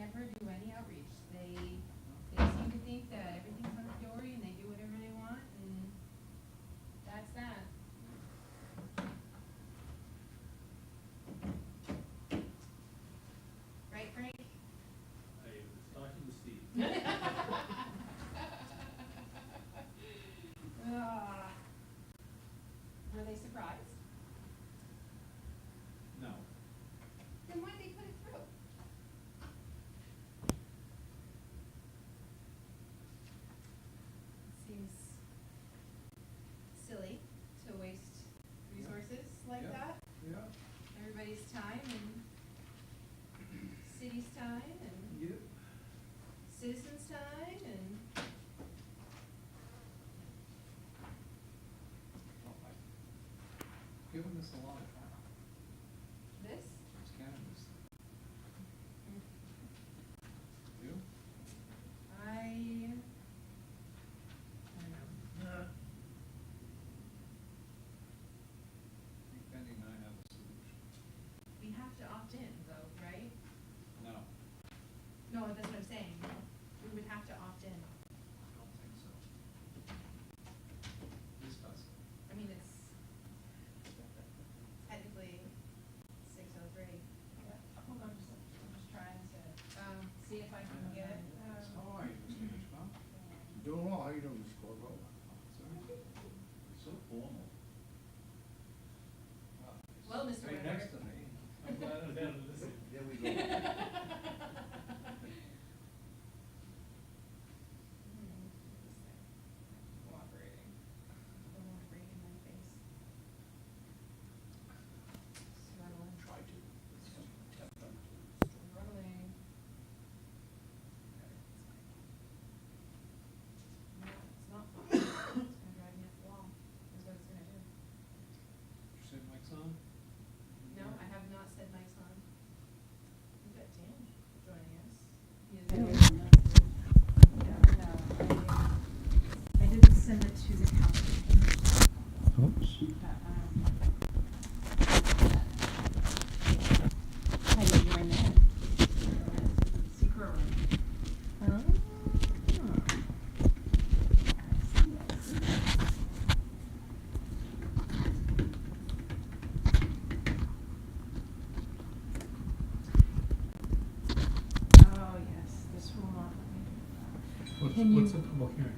never do any outreach. They seem to think that everything's hunky-dory and they do whatever they want, and that's that. Right, Frank? I was talking to Steve. Were they surprised? No. Then why'd they put it through? Seems silly to waste resources like Yeah. that. Yeah. Everybody's time and city's time and Yep. citizens' time and Well, I've given this a lot of thought. this. It's cannabis. You? I don't know. I think Penny and I have a solution. We have to opt in though, right? No, No, that's what I'm saying. We would have to opt in. I don't think so. This does. I mean, it's technically 6:03. Hold on just a second. I'm just trying to, see if I can get, How are you, Mr. Hitchcock? Doing well, how you doing, Mr. Corvo? So formal. Well, Mr. Right Whitaker. next to me. I'm glad I was down to listen. There we go. Cooperating. I don't want to breathe in my face. Struggling. Try to. Struggling. No, it's not fun. It's gonna drive me up the wall, is what it's gonna do. You said mic's on? No, I have not said mic's on. We've got Dan joining us. He is No. here. I didn't send it to the county. Oops. How do you join that? Secret room. Oh, yes, this will not let me do What's, Can what's you- the public hearing?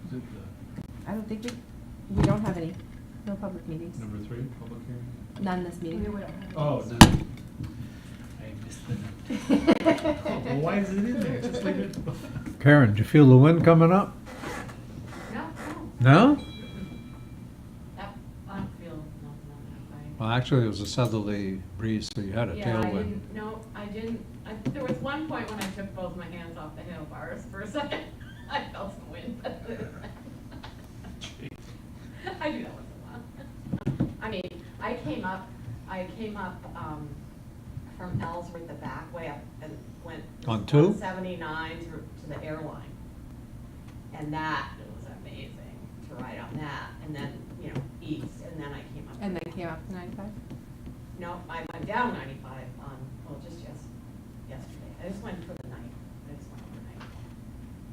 Is it that. I don't think we don't have any, no public meetings. number 3, public hearing? None this meeting. We don't have Oh, any. no. I missed the note. Oh, well, why is it in there? Just leave it. Karen, do you feel the wind coming up? No, No? That, I feel nothing on that. Well, actually, it was a southerly breeze, so you had a Yeah, I tailwind. didn't, no, I didn't, there was one point when I took both my hands off the handlebars for a second. I felt some wind, but I do that once in a while. I mean, I came up, from Ellsworth, the back way up, and went On 2? 179 to the airline. And that was amazing to ride on that, and then, east, and then I came up. And then came up to 95? No, I went down 95 on, well, just yesterday. I just went for the night. I just went overnight.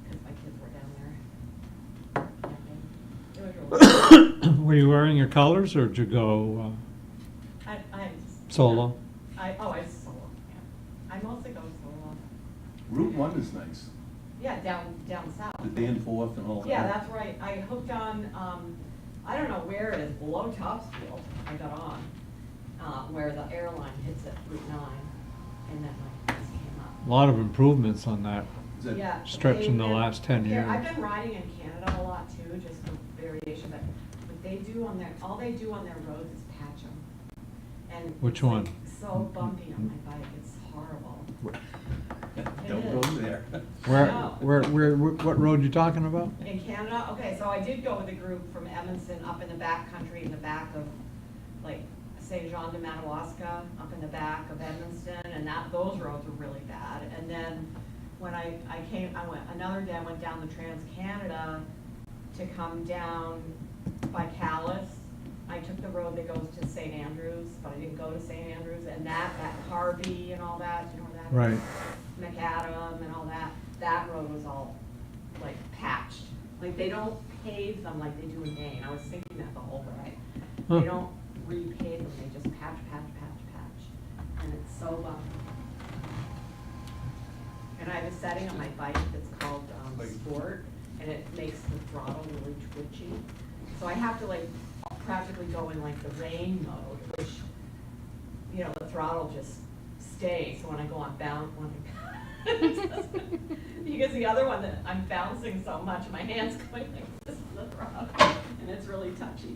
Because my kids were down there camping. It was really Were you wearing your colors, or did you go I solo? I solo, yeah. I mostly go solo. Route 1 is nice. Yeah, down south. The Danforth and all that. Yeah, that's right. I hooked on, I don't know where it is, below Topsfield, I got on, where the airline hits at Route 9, and then my kids came up. A lot of improvements on that. Is that- Yeah. stretch in the they- last 10 yeah, years. I've been riding in Canada a lot too, just for variation, but what they do on their, all they do on their roads is patch them. And Which it's, like, one? so bumpy on my bike, it's horrible. Don't It go is. there. Where, what road you talking about? In Canada, okay, so I did go with a group from Evanston up in the back country, in the back of, like, Saint Jean de Madawaska, up in the back of Evanston, and those roads were really bad. And then when another day I went down the Trans-Canada to come down by Calais. I took the road that goes to St. Andrews, but I didn't go to St. Andrews, and that Harvey and all that, you know where that is? Right. macadam and all that, that road was all like patched. Like they don't pave them like they do in Maine. I was thinking that the whole way. Huh. They don't repave them, they just patch. And it's so bumpy. And I have a setting on my bike that's called Sport, and it makes the throttle really twitchy. So I have to like practically go in like the rain mode, which, you know, the throttle just stays. So when I go on bounce, because the other one that I'm bouncing so much, my hand's going like this to the throttle, and it's really touchy.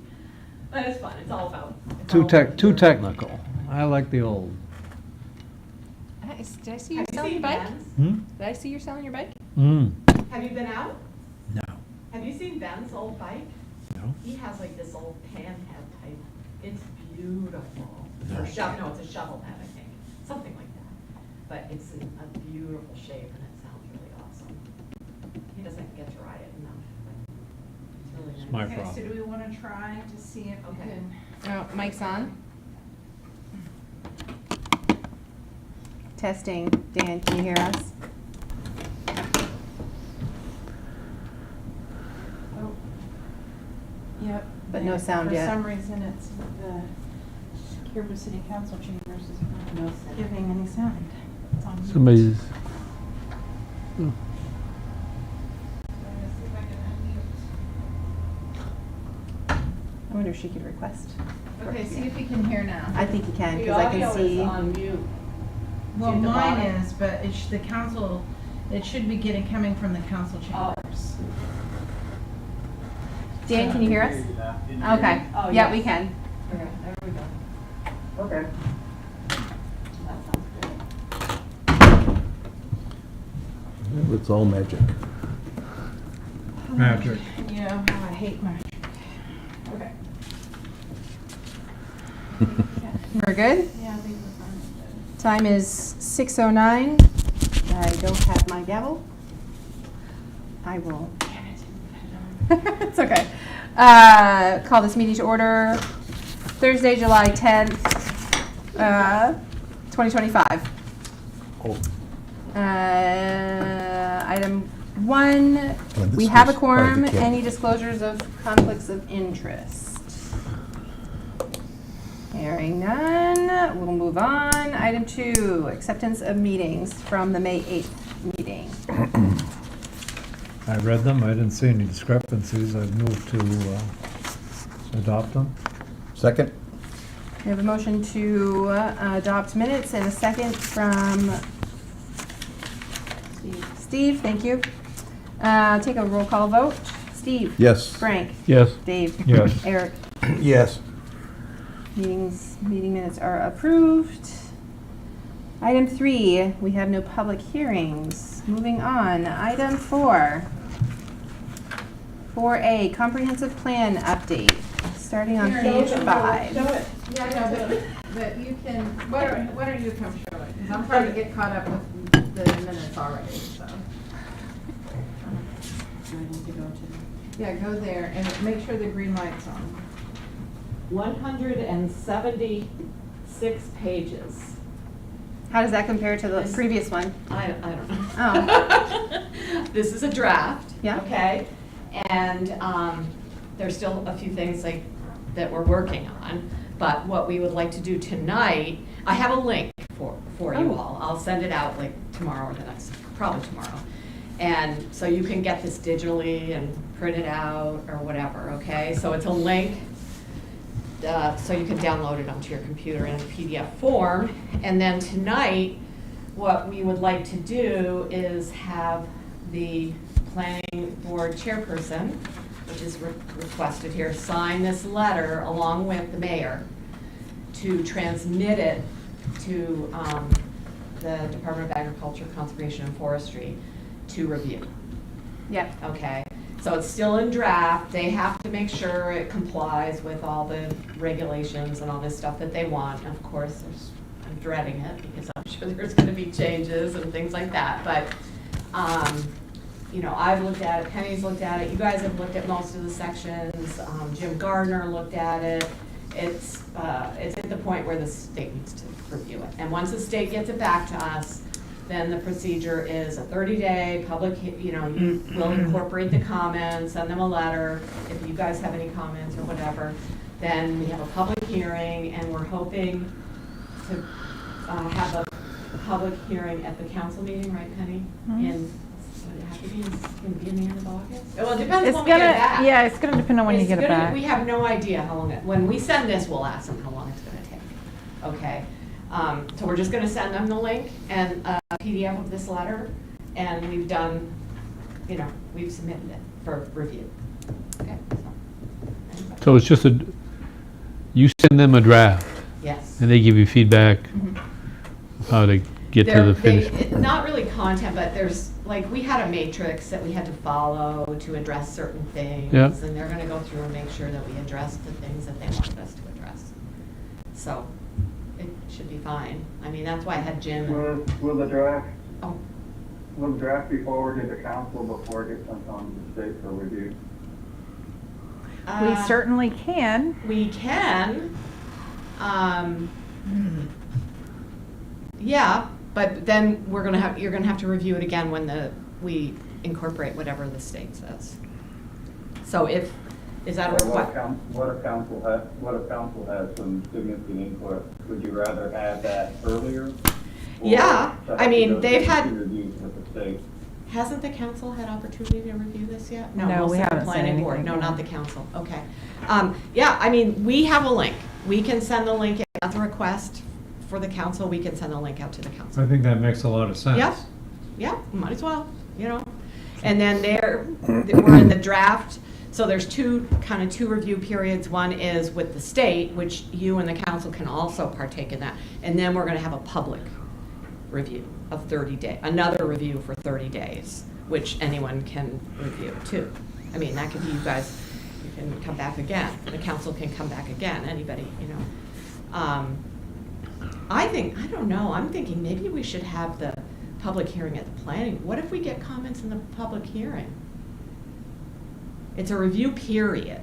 But it's fun. It's all about. it's all about Too your- technical. I like the old. Did I see you Have you selling your seen bike? Ben's? Hmm? Did I see you selling your bike? Have you been out? No. Have you seen Ben's old bike? No. He has like this old pan head type. It's beautiful. No. Or it's a shovel head, I think, something like that. But it's in a beautiful shape and it sounds really awesome. He doesn't get to ride it enough, but it's really nice. It's my Okay, problem. so do we want to try to see if we Okay. can? Oh, mic's on. Testing. Dan, can you hear us? Oh. Yep. But no sound yet. For some reason, it's the Caribou City Council chambers is No not sound. giving any sound. It's on mute. Somebody's. So I'm gonna see if I can I wonder if she could request. unmute. Okay, see if you can hear now. I think you can, The because I audio can is see. on mute. Well, See at the mine bottom? is, but it's the council, it should be coming from the council Oh. chambers. Dan, can you hear us? Okay. Oh, Yeah, yes. we can. Okay, there we go. Okay. That sounds good. It's all magic. Magic. Yeah, oh, I hate magic. Okay. We're good? Yeah, I think we're fine. Time is 6:09. I don't have my gavel. I will. It's okay. Call this meeting to order Thursday, July 10th, 2025. Oh, Item 1, Well, we this have a was hard to quorum. get. Any disclosures of conflicts of interest? Hearing none, we'll move on. Item 2, acceptance of meetings from the May 8th meeting. I read them. I didn't see any discrepancies. I've moved to adopt them. second? We have a motion to adopt minutes and a second from Steve, thank you. Take a roll call vote. Steve? Yes. Frank? Yes. Dave? Yes. Eric? Yes. Meeting minutes are approved. Item 3, we have no public hearings. Moving on, item 4. 4A, comprehensive plan update, starting on page 5. Show it. Yeah, but you can, why don't you come show it? Because I'm trying to get caught up with the minutes already, so. Do I need to go to? Yeah, go there and make sure the green light's on. 176 pages. How does that compare to the This- previous one? I don't know. Oh. This is a draft. Yeah. Okay, and there's still a few things like that we're working on, but what we would like to do tonight, I have a link for you Oh. all. I'll send it out like tomorrow or the next, probably tomorrow. And so you can get this digitally and print it out or whatever, okay? So it's a link, so you can download it onto your computer in a PDF form. And then tonight, what we would like to do is have the planning board chairperson, which is requested here, sign this letter along with the mayor to transmit it to the Department of Agriculture, Conservation, and Forestry to review. Yep. Okay, so it's still in draft. They have to make sure it complies with all the regulations and all this stuff that they want. And of course, I'm dreading it because I'm sure there's gonna be changes and things like that. But, you know, I've looked at it, Penny's looked at it, you guys have looked at most of the sections, Jim Gardner looked at it. It's at the point where the state needs to review it. And once the state gets it back to us, then the procedure is a 30-day public, you know, you will incorporate the comments, send them a letter. If you guys have any comments or whatever, then we have a public hearing, and we're hoping to have a public hearing at the council meeting, right, Penny? In, would it have to be, gonna be in the end of August? Well, it depends It's when we get gonna, back. yeah, it's gonna depend on when you It's get it gonna- back. We have no idea how long when we send this, we'll ask them how long it's gonna take, okay? So we're just gonna send them the link and a PDF of this letter, and we've done, you know, we've submitted it for review. Okay, so. So it's just you send them a draft, Yes. and they give you feedback how to get to the finish. Not really content, but there's, like, we had a matrix that we had to follow to address certain things. Yeah. And they're gonna go through and make sure that we address the things that they wanted us to address. So, it should be fine. I mean, that's why I had Jim. Will the draft, Oh, will the draft be forwarded to council before it gets sent on to the state for review? We certainly can. We can. Yeah, but then you're gonna have to review it again when we incorporate whatever the state says. So is that a Or request? What if council has some significant input? Would you rather have that earlier? or Yeah, have I to mean, go they've through had- two reviews with the state? Hasn't the council had opportunity to review this yet? No, mostly we the haven't said planning board. anything No, yet. not the council, okay. Yeah, I mean, we have a link. We can send the link, if that's a request for the council, we can send the link out to the council. I think that makes a lot of sense. Yep, yeah, might as well, you know. And then we're in the draft, so there's two review periods. One is with the state, which you and the council can also partake in that. And then we're gonna have a public review of 30 days, another review for 30 days, which anyone can review too. I mean, that could be you guys, you can come back again, the council can come back again, anybody, you know. I don't know, I'm thinking maybe we should have the public hearing at the planning. What if we get comments in the public hearing? It's a review period.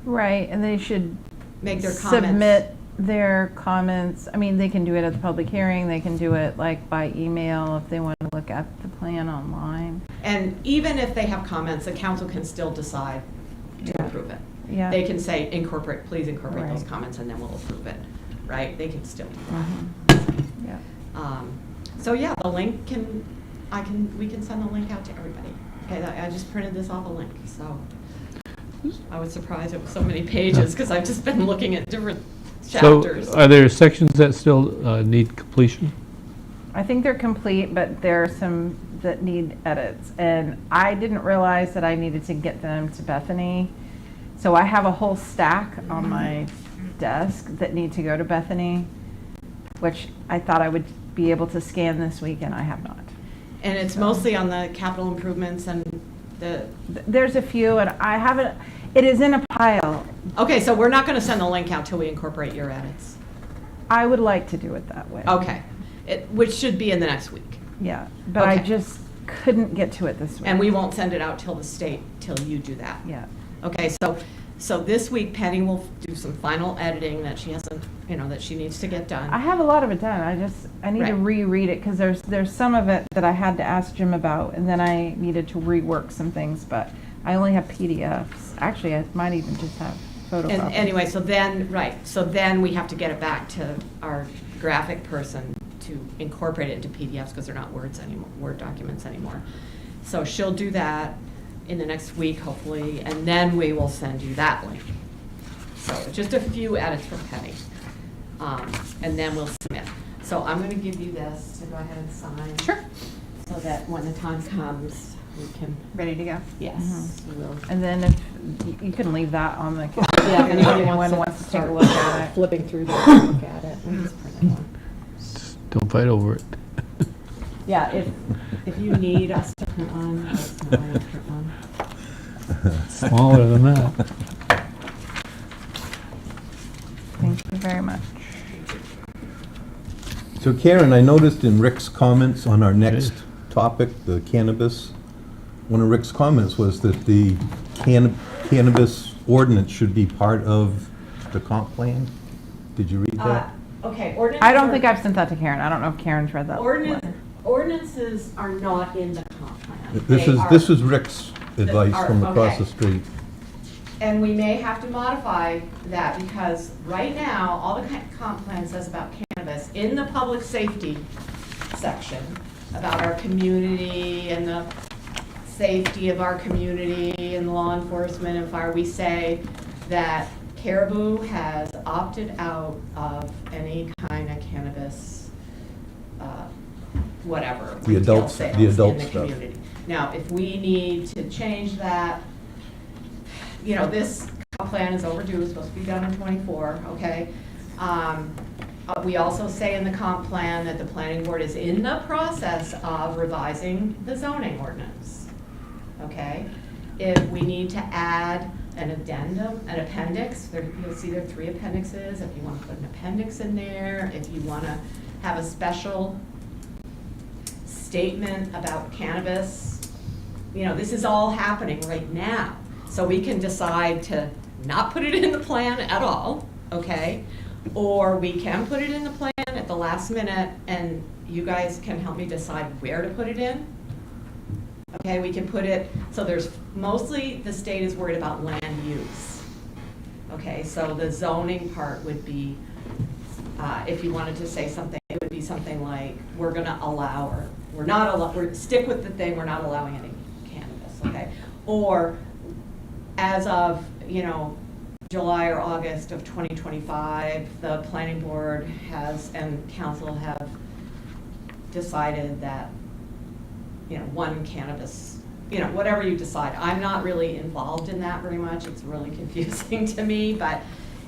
Right, and they should Make their comments. submit their comments. I mean, they can do it at the public hearing, they can do it like by email if they want to look at the plan online. And even if they have comments, the council can still decide to Yeah. approve it. Yeah. They can say, please incorporate those Right. comments, and then we'll approve it, right? They can still do Mhm. Yeah. that. So yeah, the link we can send the link out to everybody. Okay, I just printed this off a link, so. I was surprised it was so many pages, because I've just been looking at different chapters. So are there sections that still need completion? I think they're complete, but there are some that need edits. And I didn't realize that I needed to get them to Bethany. So I have a whole stack on my desk that need to go to Bethany, which I thought I would be able to scan this week, and I have not. And it's mostly on the capital improvements and the, There's a few, and I haven't, it is in a pile. okay, so we're not gonna send the link out till we incorporate your edits. I would like to do it that way. Okay, which should be in the next week. Yeah, but I Okay. just couldn't get to it this week. And we won't send it out till you do that. Yeah. Okay, so this week Penny will do some final editing that she hasn't, that she needs to get done. I have a lot of it done. I need to Right. reread it because there's some of it that I had to ask Jim about, and then I needed to rework some things, but I only have PDFs. Actually, I might even just have photocopies. And anyway, so then we have to get it back to our graphic person to incorporate it into PDFs because they're not Word documents anymore. So she'll do that in the next week, hopefully, and then we will send you that link. So just a few edits from Penny, and then we'll submit. So I'm going to give you this to go ahead and sign. Sure. So that when the time comes, we can, Ready to go? yes, we will. And then if, you can leave that on the, Yeah, if anyone wants to take a look at it. Flipping through there and look at it. We'll just print it one. Don't fight over it. Yeah, if you need us to print one, that's not why I print one. Smaller than that. Thank you very much. So Karen, I noticed in Rick's comments on our next topic, the cannabis, one of Rick's comments was that the cannabis ordinance should be part of the comp plan. Did you read that? Okay, ordinance. I don't think I've sent that to Karen. I don't know if Karen's read that. Ordinance, letter. ordinances are not in the comp plan. This They is, are- this is Rick's advice are- from across okay. the street. And we may have to modify that because right now, all the comp plan says about cannabis in the public safety section, about our community and the safety of our community and law enforcement and fire, we say that Caribou has opted out of any kind of cannabis, whatever, The retail adult- sales the adult in the stuff. community. Now, if we need to change that, you know, this comp plan is overdue, it's supposed to be done in '24, okay? We also say in the comp plan that the planning board is in the process of revising the zoning ordinance, okay? If we need to add an addendum, an appendix, you'll see there are 3 appendixes, if you want to put an appendix in there, if you want to have a special statement about cannabis, you know, this is all happening right now. So we can decide to not put it in the plan at all, okay? Or we can put it in the plan at the last minute and you guys can help me decide where to put it in. Okay, we can put it, so there's, mostly the state is worried about land use. Okay, so the zoning part would be, if you wanted to say something, it would be something like, we're gonna allow, or we're not allow, we're, stick with the thing, we're not allowing any cannabis, okay? Or as of, you know, July or August of 2025, the planning board has, and council have decided that, you know, 1 cannabis, you know, whatever you decide. I'm not really involved in that very much. It's really confusing to me, but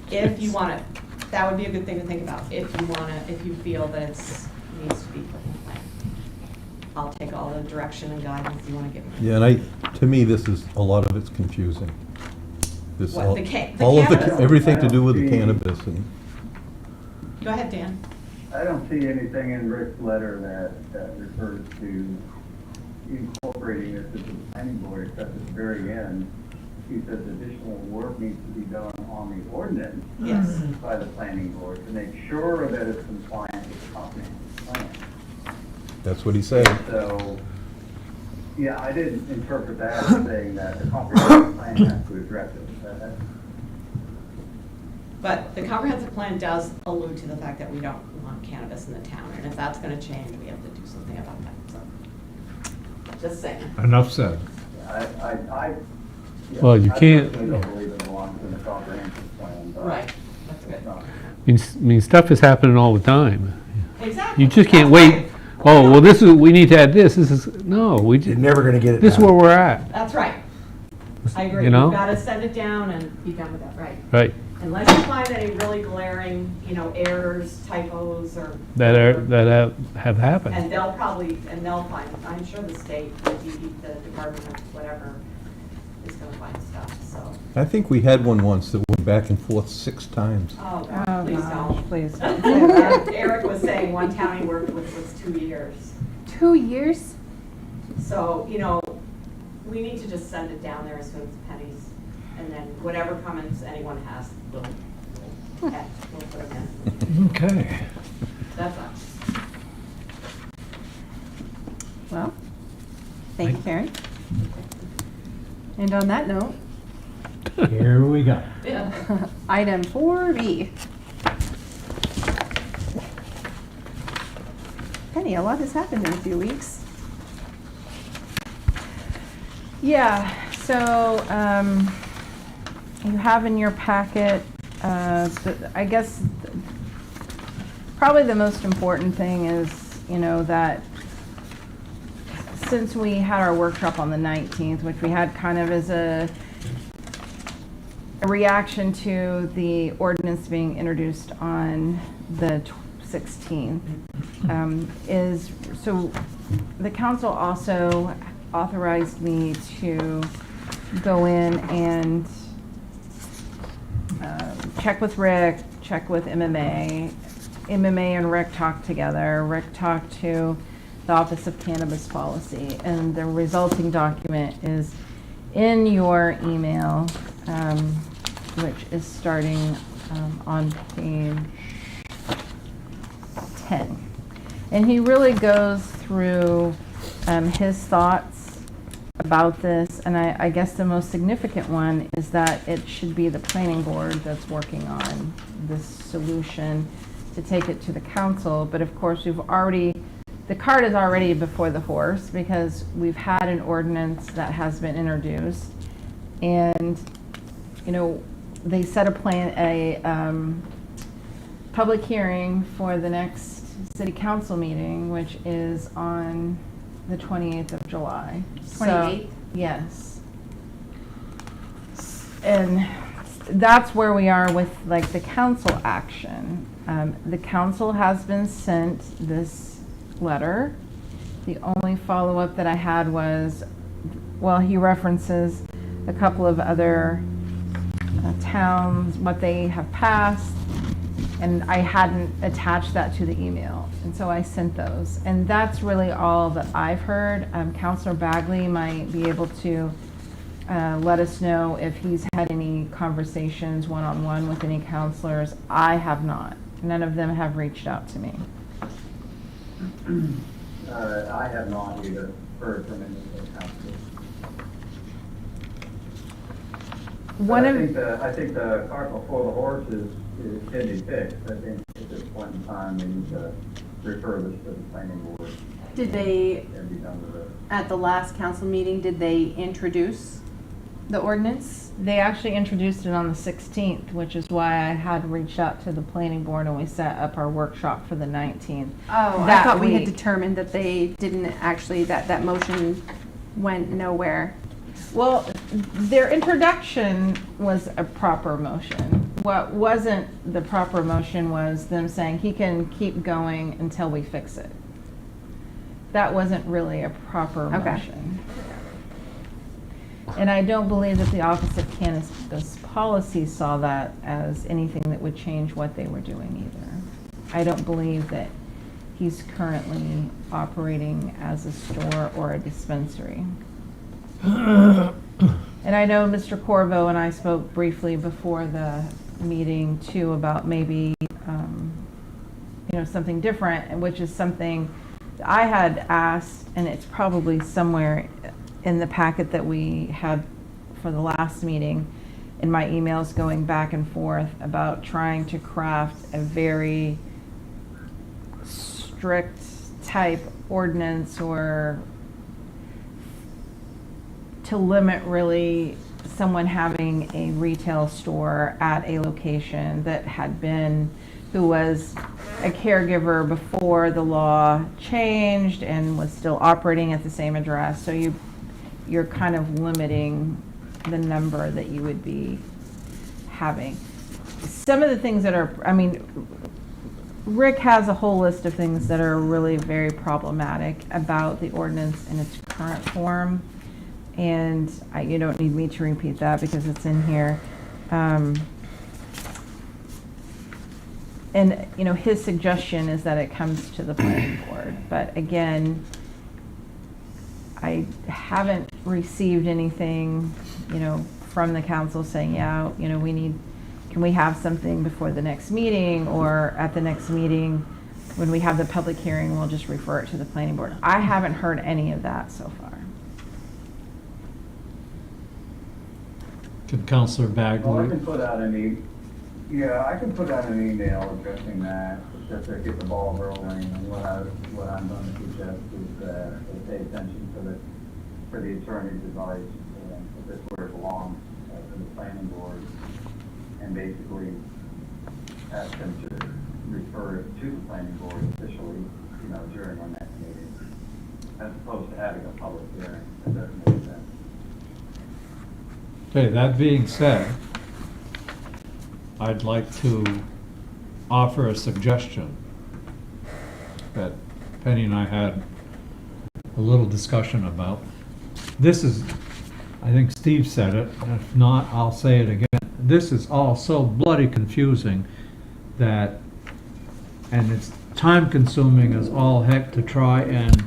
if you want to, that would be a good thing to think about. If you want to, if you feel that it's, needs to be put in the plan. I'll take all the direction and guidance you want to give me. Yeah, and to me, this is, a lot of it's confusing. This What, all- the all of cannabis? everything to do with the cannabis and. Go ahead, Dan. I don't see anything in Rick's letter that refers to incorporating this into the planning board, except at the very end, he says additional work needs to be done on the ordinance Yes. by the planning board to make sure that it's compliant with the comprehensive plan. That's what he said. So, yeah, I didn't interpret that as saying that the comprehensive plan has to address it. But the comprehensive plan does allude to the fact that we don't want cannabis in the town, and if that's going to change, we have to do something about that, so. Just saying. Enough said. I Well, you can't- I personally don't believe it belongs in the comprehensive plan, but. Right, that's good. it's not. I mean, stuff is happening all the time. Exactly. You just can't That's wait, right. oh, well, this is, we need to add this is, no, we, You're never gonna get it this is done. where we're at, That's right. I agree. You know? You've got to send it down and be done with that, right? right? Unless you find any really glaring, you know, errors, typos, or. That have happened. And they'll probably, and they'll find, I'm sure the state, the Department of whatever, is going to find stuff, so. I think we had one once that went back and forth 6 times. Oh, Oh, God, please gosh, don't. please don't say that. Eric was saying one town he worked with was 2 years. 2 years? So, you know, we need to just send it down there as soon as pennies, and then whatever comments anyone has, we'll put them in. Okay. That's us. Well, thank you, Karen. And on that note, Here we go. Yeah. item 4B. Penny, a lot has happened in a few weeks. Yeah, so you have in your packet, I guess, probably the most important thing is, you know, that since we had our workshop on the 19th, which we had kind of as a reaction to the ordinance being introduced on the 16th, so the council also authorized me to go in and check with Rick, check with MMA. MMA and Rick talked together. Rick talked to the Office of Cannabis Policy, and the resulting document is in your email, which is starting on page 10. And he really goes through his thoughts about this, and I guess the most significant one is that it should be the planning board that's working on this solution to take it to the council. But of course, the cart is already before the horse, because we've had an ordinance that has been introduced, and, you know, they set a public hearing for the next city council meeting, which is on the 28th of July. 28th? Yes. And that's where we are with like the council action. The council has been sent this letter. The only follow-up that I had was, well, he references a couple of other towns, what they have passed, and I hadn't attached that to the email, and so I sent those. And that's really all that I've heard. Councilor Bagley might be able to let us know if he's had any conversations one-on-one with any counselors. I have not. None of them have reached out to me. I have not either heard from any of the councilors. I think the cart before the horse can be fixed. I think at this point in time, we need to refer this to the planning board. Did they, And be done with it. at the last council meeting, did they introduce the ordinance? They actually introduced it on the 16th, which is why I had reached out to the planning board and we set up our workshop for the 19th. Oh, I That thought we had week. determined that they didn't actually, that motion went nowhere. Well, their introduction was a proper motion. What wasn't the proper motion was them saying he can keep going until we fix it. That wasn't really a proper Okay. motion. And I don't believe that the Office of Cannabis Policy saw that as anything that would change what they were doing either. I don't believe that he's currently operating as a store or a dispensary. And I know Mr. Corvo and I spoke briefly before the meeting too about maybe, something different, which is something I had asked, and it's probably somewhere in the packet that we had for the last meeting, in my emails going back and forth about trying to craft a very strict type ordinance or to limit really someone having a retail store at a location that had been, who was a caregiver before the law changed and was still operating at the same address. So you're kind of limiting the number that you would be having. Some of the things that are, Rick has a whole list of things that are really very problematic about the ordinance in its current form. And you don't need me to repeat that because it's in here. And, his suggestion is that it comes to the planning board. But again, I haven't received anything, from the council saying, can we have something before the next meeting, or at the next meeting, when we have the public hearing, we'll just refer it to the planning board. I haven't heard any of that so far. Can Counselor Well, I Bagley, can put out I can put out an email addressing that, just to get the ball rolling. And what I'm going to suggest is that they pay attention for the attorney's advice, if this where it belongs, to the planning board, and basically ask them to refer it to the planning board officially, during our next meeting, as opposed to having a public hearing. That doesn't make sense. okay, that being said, I'd like to offer a suggestion that Penny and I had a little discussion about. This is, I think Steve said it, and if not, I'll say it again. This is all so bloody confusing and it's time consuming as all heck to try and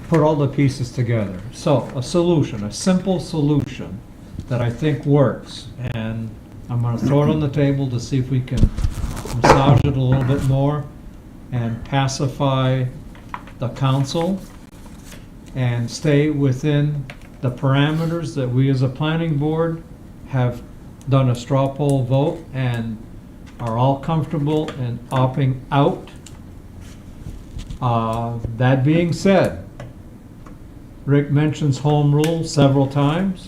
put all the pieces together. So a solution, a simple solution that I think works, and I'm going to throw it on the table to see if we can massage it a little bit more and pacify the council and stay within the parameters that we as a planning board have done a straw poll vote and are all comfortable in opting out. That being said, Rick mentions home rule several times.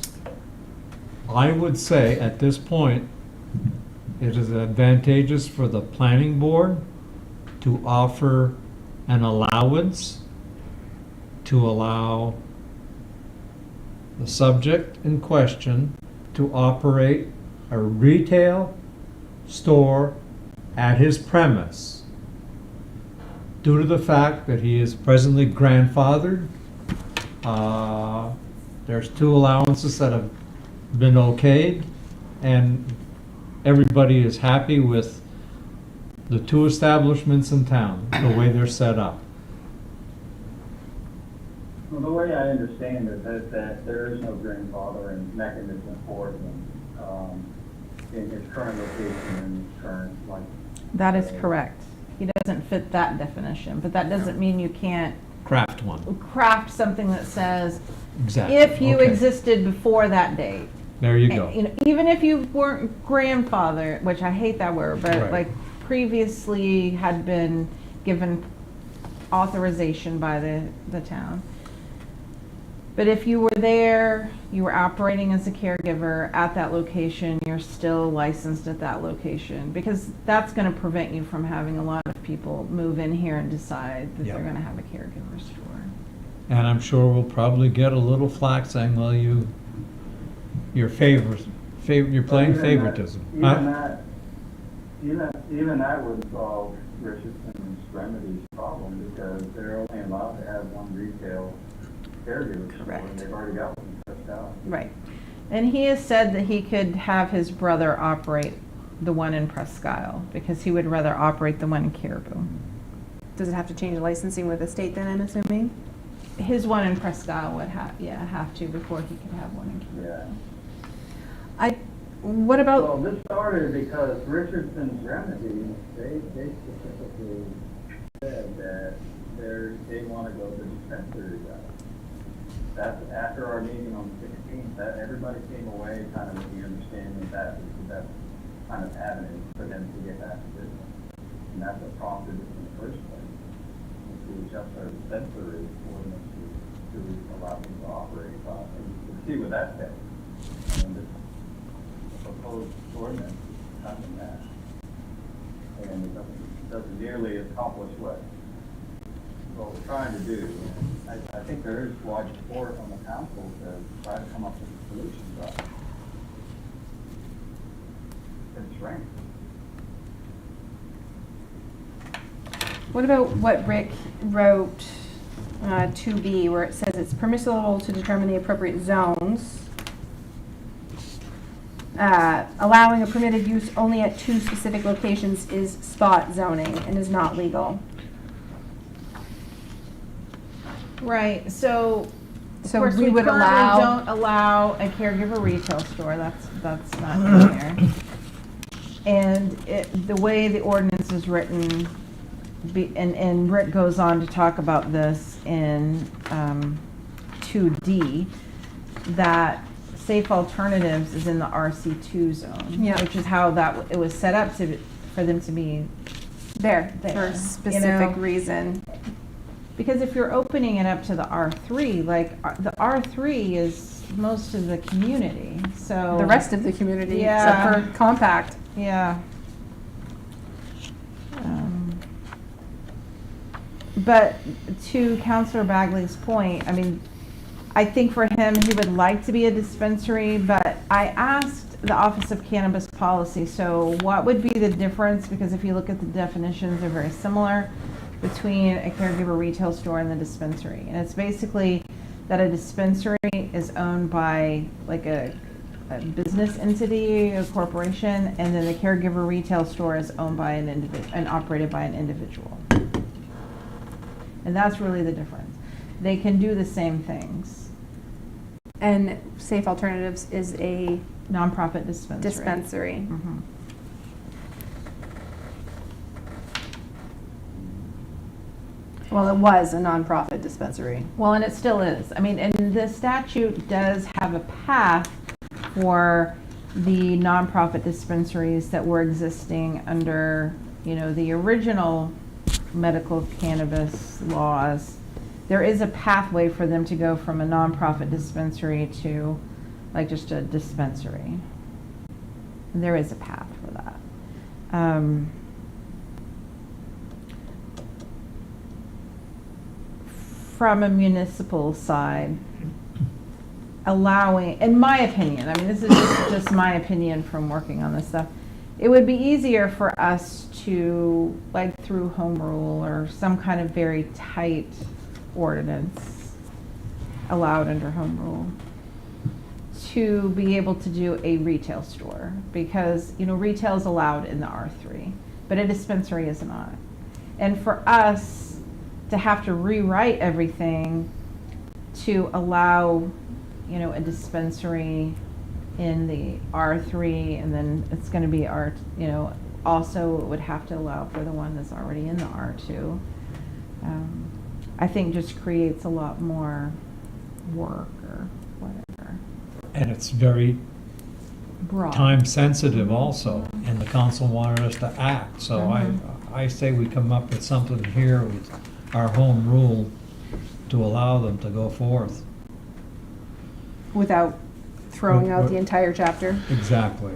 I would say at this point, it is advantageous for the planning board to offer an allowance to allow the subject in question to operate a retail store at his premise due to the fact that he is presently grandfathered. There's 2 allowances that have been okayed, and everybody is happy with the 2 establishments in town, the way they're set up. Well, the way I understand it, that there is no grandfathering mechanism for him, in his current location and his current, like. That is correct. He doesn't fit that definition, but that doesn't mean you can't Craft one. craft something that says, Exactly. if you Okay. existed before that date. There you go. You know, even if you weren't grandfather, which I hate that word, but Right. like previously had been given authorization by the town. But if you were there, you were operating as a caregiver at that location, you're still licensed at that location, because that's going to prevent you from having a lot of people move in here and decide that Yep. they're going to have a caregiver store. And I'm sure we'll probably get a little flack saying, well, you're you're playing Even that- favoritism. Even Huh? that, even that would solve Richardson's Remedies problem, because they're only allowed to have one retail caregiver store, Correct. and they've already got one set out. Right. And he has said that he could have his brother operate the one in Presque Isle, because he would rather operate the one in Caribou. Does it have to change licensing with the state then, I'm assuming? His one in Presque Isle would have to before he could have one in Caribou. Yeah. What Well, about, this started because Richardson's Remedies, they specifically said that they want to go the dispensary route. That's after our meeting on the 16th, that everybody came away kind of with the understanding that was the best kind of avenue for them to get back to business. And that's what prompted it in the first place, was to adjust our dispensary ordinance to allow them to operate. And you can see what that says. And this proposed ordinance is kind of that. And it doesn't nearly accomplish what we're trying to do. And I think there is wide support on the council to try to come up with a solution, but it's strength. what about what Rick wrote, 2B, where it says it's permissible to determine the appropriate zones, allowing a permitted use only at 2 specific locations is spot zoning and is not legal. Right, so. So of course, we would currently allow- don't allow a caregiver retail store, that's not in there. And the way the ordinance is written, and Rick goes on to talk about this in 2D, that Safe Alternatives is in the RC2 zone. Yeah. Which is how it was set up for them to be There, there, for a you specific know. reason. Because if you're opening it up to the R3, like, the R3 is most of the community, so. The rest of the community, Yeah. except for compact. Yeah. But to Counselor Bagley's point, I mean, I think for him, he would like to be a dispensary, but I asked the Office of Cannabis Policy, so what would be the difference? Because if you look at the definitions, they're very similar between a caregiver retail store and the dispensary. And it's basically that a dispensary is owned by like a business entity, a corporation, and then the caregiver retail store is owned by an individual and operated by an individual. And that's really the difference. They can do the same things. And Safe Alternatives is a Nonprofit dispensary. dispensary. Mhm. Well, it was a nonprofit dispensary. Well, and it still is. I mean, and the statute does have a path for the nonprofit dispensaries that were existing under, you know, the original medical cannabis laws. There is a pathway for them to go from a nonprofit dispensary to like just a dispensary. And there is a path for that. From a municipal side, allowing, in my opinion, I mean, this is just my opinion from working on this stuff, it would be easier for us to, like through home rule or some kind of very tight ordinance allowed under home rule, to be able to do a retail store, because, you know, retail is allowed in the R3, but a dispensary is not. And for us to have to rewrite everything to allow, you know, a dispensary in the R3, and then it's going to be R, you know, also it would have to allow for the one that's already in the R2. I think just creates a lot more work or whatever. And it's very Broad. time sensitive also, and the council wanted us to act, so I say we come up with something here with our home rule to allow them to go forth. Without throwing out the entire chapter Exactly.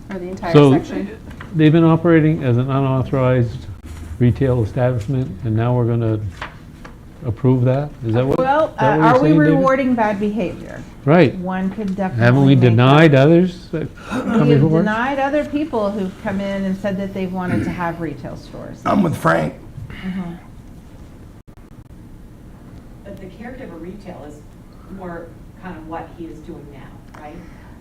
or the entire So section. they've been operating as an unauthorized retail establishment, and now we're going to approve that? Is that what? Well, is that what are you're we saying, David? rewarding bad behavior? Right. One could definitely. Haven't we make that. denied others that come We have before us? denied other people who've come in and said that they've wanted to have retail stores. I'm with Frank. But the caregiver retail is more kind of what he is doing now, right?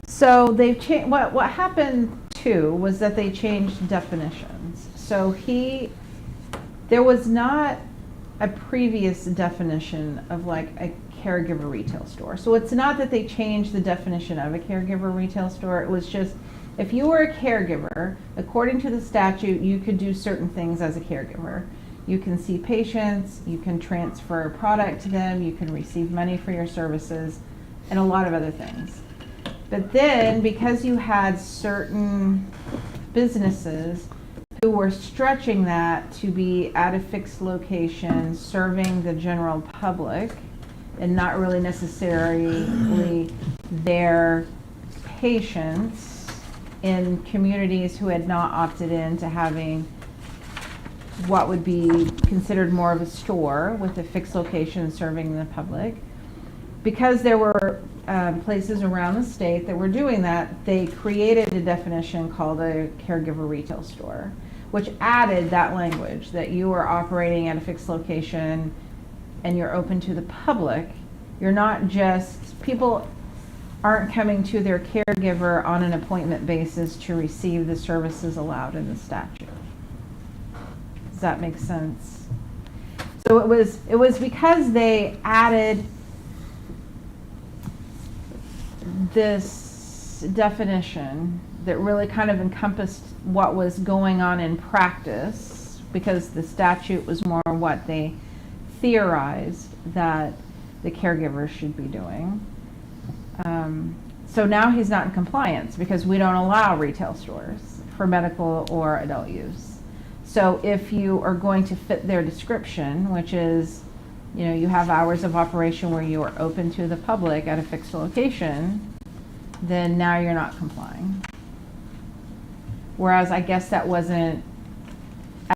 So they've changed, what happened too was that they changed definitions. So there was not a previous definition of like a caregiver retail store. So it's not that they changed the definition of a caregiver retail store. It was just, if you were a caregiver, according to the statute, you could do certain things as a caregiver. You can see patients, you can transfer product to them, you can receive money for your services, and a lot of other things. But then, because you had certain businesses who were stretching that to be at a fixed location, serving the general public, and not really necessarily their patients in communities who had not opted in to having what would be considered more of a store with a fixed location serving the public. Because there were places around the state that were doing that, they created a definition called a caregiver retail store, which added that language that you are operating at a fixed location and you're open to the public. You're not just, people aren't coming to their caregiver on an appointment basis to receive the services allowed in the statute. Does that make sense? So it was because they added this definition that really kind of encompassed what was going on in practice, because the statute was more what they theorized that the caregivers should be doing. So now he's not in compliance because we don't allow retail stores for medical or adult use. So if you are going to fit their description, which is, you know, you have hours of operation where you are open to the public at a fixed location, then now you're not complying. Whereas I guess that wasn't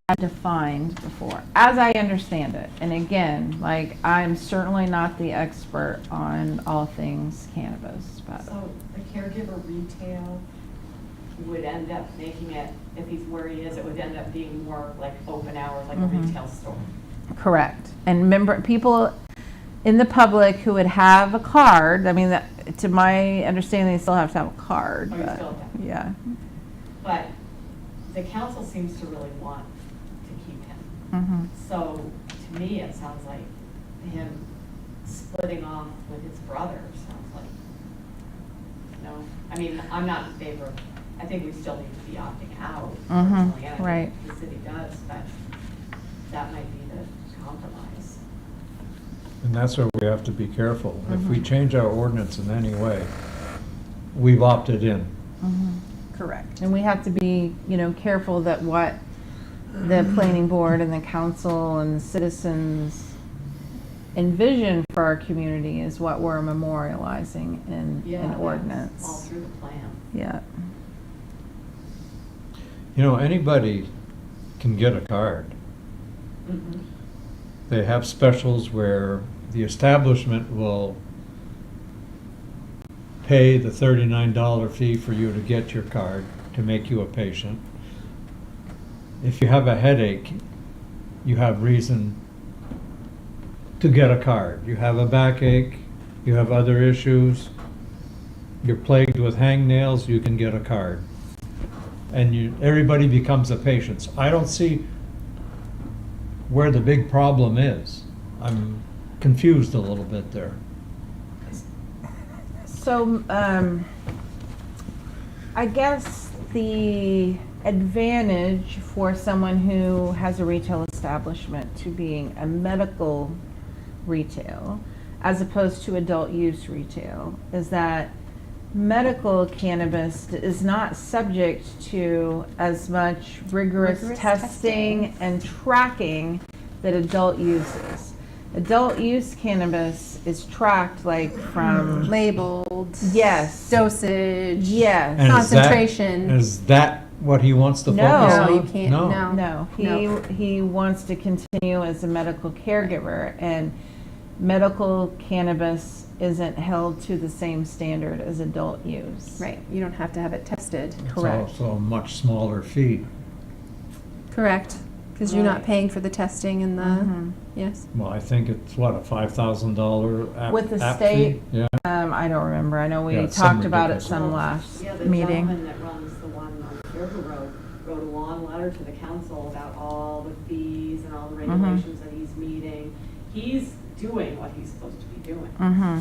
as defined before, as I understand it. And again, like, I'm certainly not the expert on all things cannabis, but. So the caregiver retail would end up making it, if he's where he is, it would end up being more like open hours, like a retail store. Correct. And remember, people in the public who would have a card, I mean, that, to my understanding, they still have to have a card. Oh, you but, still have to. yeah. But the council seems to really want to keep him. Mm-hmm. So to me, it sounds like him splitting off with his brother sounds like, no, I mean, I'm not in favor of, I think we still need to be opting out. Personally, and I think right. the city does, but that might be the compromise. And that's where we have to be careful. If we Mhm. change our ordinance in any way, we've opted in. Correct. And we have to be, careful that what the planning board and the council and the citizens envision for our community is what we're memorializing in Yeah, an that's ordinance. all through the plan. Yeah. Anybody can get a card. Mhm. They have specials where the establishment will pay the $39 fee for you to get your card, to make you a patient. If you have a headache, you have reason to get a card. You have a backache, you have other issues, you're plagued with hangnails, you can get a card. And everybody becomes a patient. So I don't see where the big problem is. I'm confused a little bit there. So, I guess the advantage for someone who has a retail establishment to being a medical retail as opposed to adult use retail is that medical cannabis is not subject to as much rigorous testing and tracking that adult use is. Adult use cannabis is tracked like from, Labeled. yes, Dosage. yes. And Concentration. Is that what he wants to No. focus No, on? you can't, no. No, he wants to continue as a medical caregiver, and medical cannabis isn't held to the same standard as adult use. Right, you don't have to have it tested. It's Correct. also a much smaller fee. Correct, because you're not Right. paying for the testing and the, Mhm. yes. Well, I think it's what, a $5,000 app With the app state, fee? Yeah. I don't remember. I know we Yeah, it's some talked about it ridiculous some amount. last Yeah, the meeting. gentleman that runs the one on Caribou Road wrote a long letter to the council about all the fees and all the Mm-hmm. regulations that he's meeting. He's doing what he's supposed to be doing, Mm-hmm.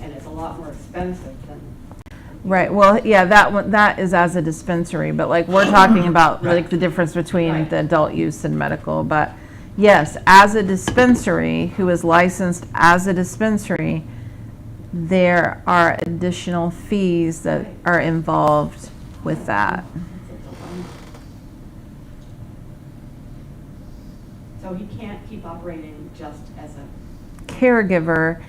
and it's a lot more expensive than. Right, well, yeah, that is as a dispensary, but like, we're talking about like the difference between Right. the adult use and medical, but yes, as a dispensary, who is licensed as a dispensary, there are additional fees that are involved with that. So he can't keep operating just as a, Caregiver,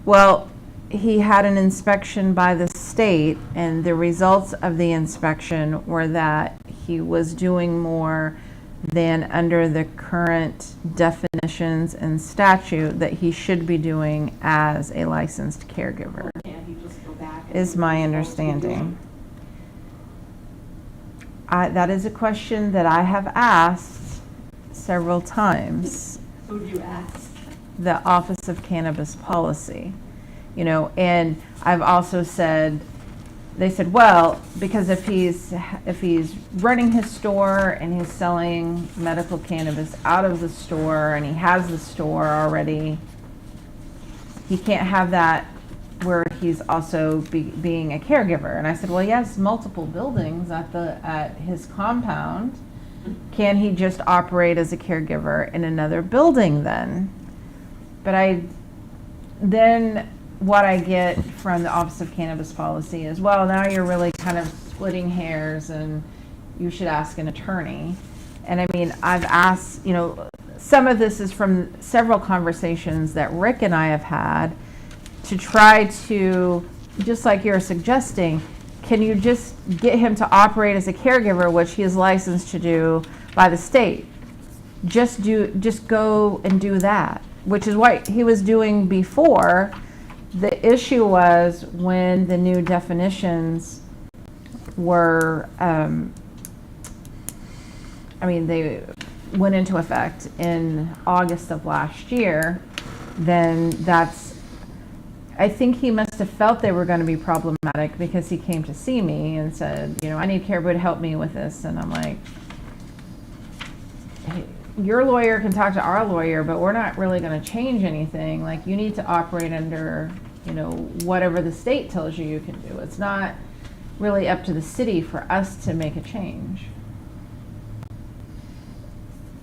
well, he had an inspection by the state, and the results of the inspection were that he was doing more than under the current definitions and statute that he should be doing as a licensed caregiver, can't he just go back? and is do my what he's supposed to be understanding. doing? That is a question that I have asked several times. Who'd you ask? The Office of Cannabis Policy, and I've also said, they said, well, because if he's running his store and he's selling medical cannabis out of the store and he has the store already, he can't have that where he's also being a caregiver. And I said, well, he has multiple buildings at his compound. Can he just operate as a caregiver in another building then? But then what I get from the Office of Cannabis Policy is, well, now you're really kind of splitting hairs and you should ask an attorney. And I mean, I've asked, some of this is from several conversations that Rick and I have had to try to, just like you're suggesting, can you just get him to operate as a caregiver, which he is licensed to do by the state? Just go and do that, which is what he was doing before. The issue was when the new definitions were, they went into effect in August of last year, then I think he must have felt they were going to be problematic because he came to see me and said, I need Caribou to help me with this. And I'm like, hey, your lawyer can talk to our lawyer, but we're not really going to change anything. Like, you need to operate under, whatever the state tells you can do. It's not really up to the city for us to make a change.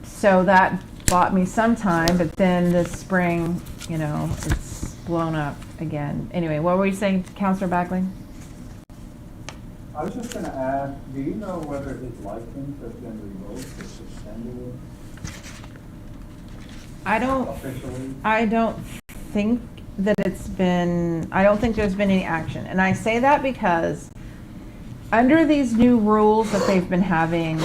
So that bought me some time, but then this spring, you know, it's blown up again. Anyway, what were you saying, Counselor Bagley? I was just gonna ask, do you know whether his license has been revoked or suspended officially? I don't think that I don't think there's been any action. And I say that because under these new rules that they've been having,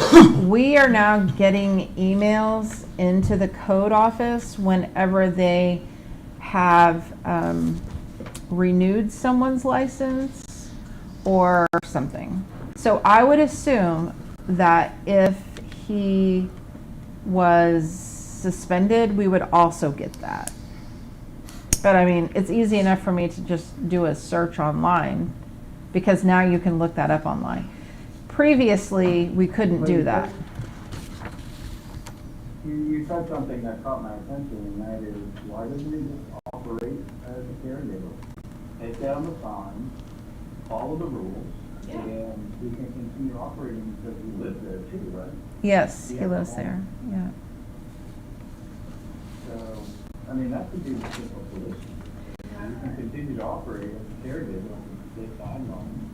we are now getting emails into the code office whenever they have renewed someone's license or something. So I would assume that if he was suspended, we would also get that. But I mean, it's easy enough for me to just do a search online, because now you can look that up online. Previously, we couldn't do that. You said something that caught my attention, and that is, why doesn't he just operate as a caregiver? Take down the sign, follow the rules, Yeah. and he can continue operating because he lives there too, right? Yes, he lives there, yeah. So, I mean, that could be the simple solution. You can continue to operate as a caregiver on the state guidelines.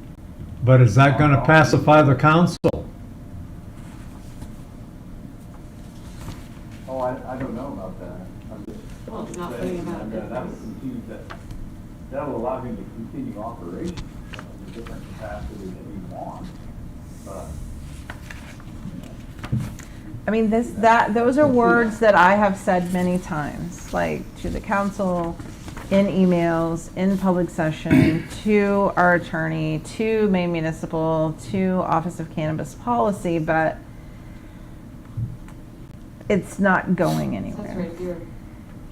But is that gonna pacify the council? Oh, I don't know about that. I'm just Well, it's not saying, putting him out of that would business. continue that will allow him to continue operation in a different capacity that he wants, but, you know. I mean, those are words that I have said many times, like to the council, in emails, in public session, to our attorney, to Maine Municipal, to Office of Cannabis Policy, but it's not going That's right, anywhere. if your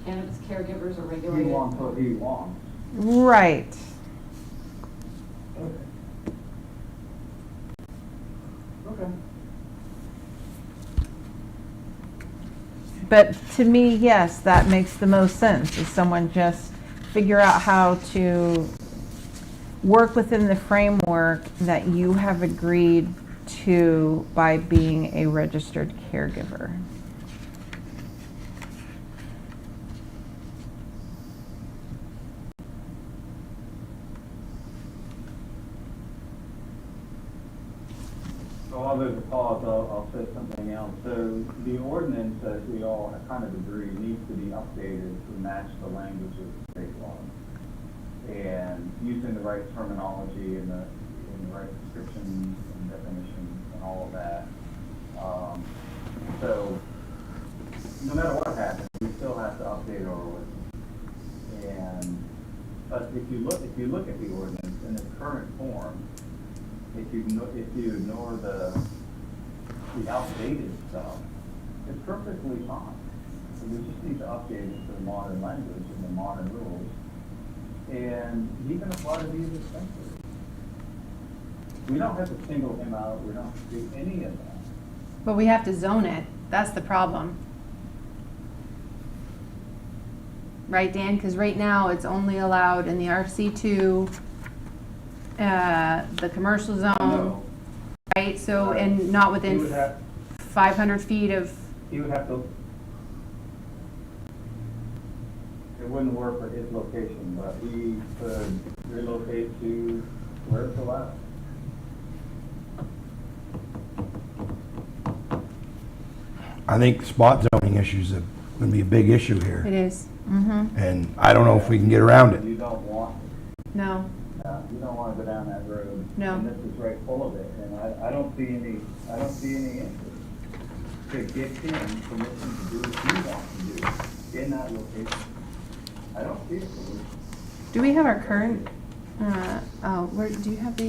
cannabis caregivers are He regulated. wants what he wants. Right. Okay. Okay. But to me, yes, that makes the most sense, is someone just figure out how to work within the framework that you have agreed to by being a registered caregiver. So while there's a pause, I'll say something else. So the ordinance, as we all kind of agree, needs to be updated to match the language of the state law. And using the right terminology and the right descriptions and definitions and all of that. So no matter what happens, we still have to update our ordinance. But if you look at the ordinance in its current form, if you ignore the outdated stuff, it's perfectly fine. So we just need to update it to the modern language and the modern rules. And he can apply to these dispensaries. We don't have to single him out, we don't have to do any of that. But we have to zone it. That's the problem. Right, Dan? Because right now, it's only allowed in the RC2, the commercial zone, No. right? So, and not He would within have, 500 feet of, he would have to, it wouldn't work for his location, but he could relocate to where it's allowed. I think spot zoning issues are gonna be a big issue it here, is. Mm-hmm. and I don't know if we can get around it. You don't want, No. you don't want to go down that road. No. And this is right full of it, and I don't see any interest to give him permission to do what he wants to do in that location. I don't see a solution. Do we have our current, do you have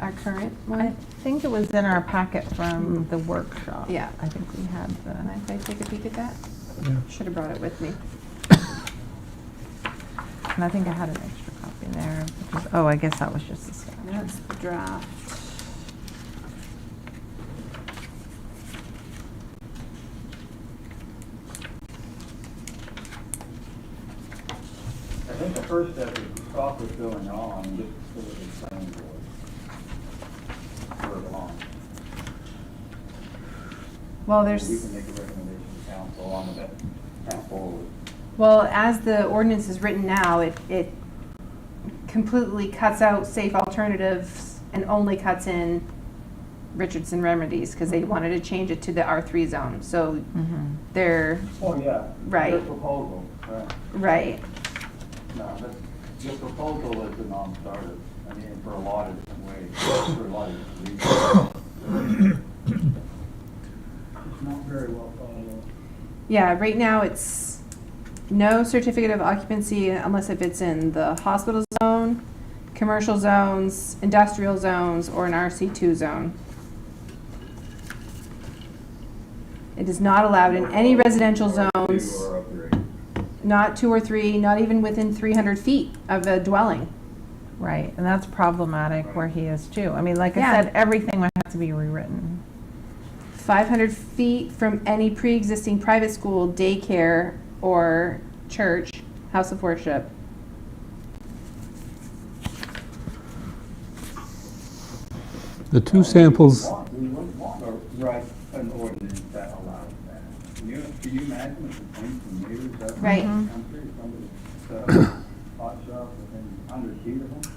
our current I one? think it was in our packet from the workshop. Yeah. I think we had Mind the, if I take a peek at that? Yeah. Should have brought it with me. and I think I had an extra copy there, which is, oh, I guess that was just the sketch. That's the draft. I think the first step is to stop what's going on and just put it in the planning board. Where it belongs. Well, We there's, can make a recommendation to council on the best path forward. Well, as the ordinance is written now, it completely cuts out safe alternatives and only cuts in Richardson remedies, because they wanted to change it to the R3 zone, so they're, Oh, yeah. Right. Your proposal, right. right. No, but your proposal is a non-starter. I mean, for a lot of different ways, for a lot of different reasons. It's not very well thought out. Yeah, right now it's no certificate of occupancy unless if it's in the hospital zone, commercial zones, industrial zones, or an RC2 zone. It is not allowed in any residential zones, Or upgrade. not 2 or 3, not even within 300 feet of a dwelling. Right, and that's problematic where he is too. I mean, like I Yeah. said, everything would have to be rewritten. 500 feet from any pre-existing private school, daycare, or church, house of worship. The two samples, We wouldn't want to write an ordinance that allows that. Can you imagine if the points and meters up in Right. the country, somebody set up a hot shop within 100 feet of them?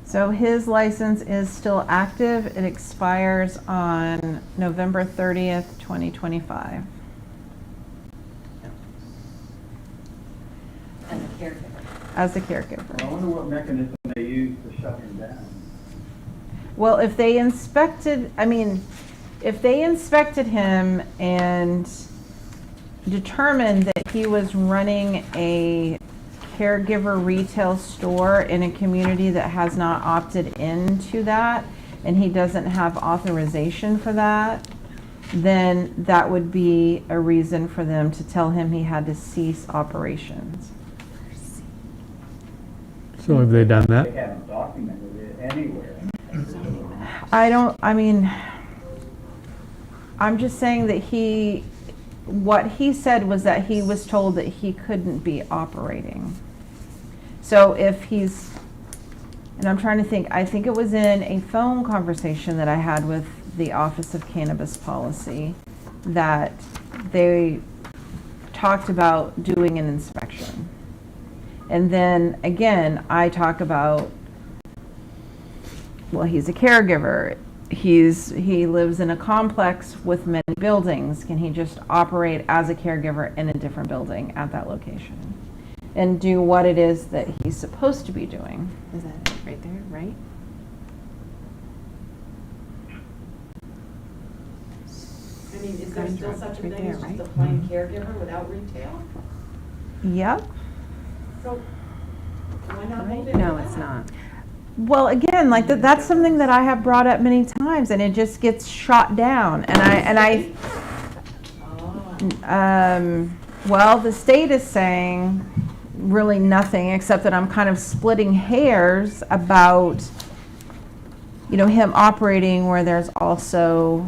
So his license is still active. It expires on November 30th, 2025. And the caregiver. As a Well, I caregiver. wonder what mechanism they use to shut him down. Well, if they inspected, I mean, if they inspected him and determined that he was running a caregiver retail store in a community that has not opted into that, and he doesn't have authorization for that, then that would be a reason for them to tell him he had to cease operations. so have they done They that? haven't documented it anywhere. I mean, I'm just saying that what he said was that he was told that he couldn't be operating. So if he's, and I'm trying to think, I think it was in a phone conversation that I had with the Office of Cannabis Policy that they talked about doing an inspection. And then again, I talk about, well, he's a caregiver. He lives in a complex with many buildings. Can he just operate as a caregiver in a different building at that location? And do what it is that he's supposed to be doing? Is that it right there, right? I mean, is there still such a Right thing there, as just right? a plain caregiver without retail? Yep. So why not hold it to No, it's that? not. Well, again, like that's something that I have brought up many times, and it just gets shot down. Oh. Well, the state is saying really nothing except that I'm kind of splitting hairs about, him operating where there's also,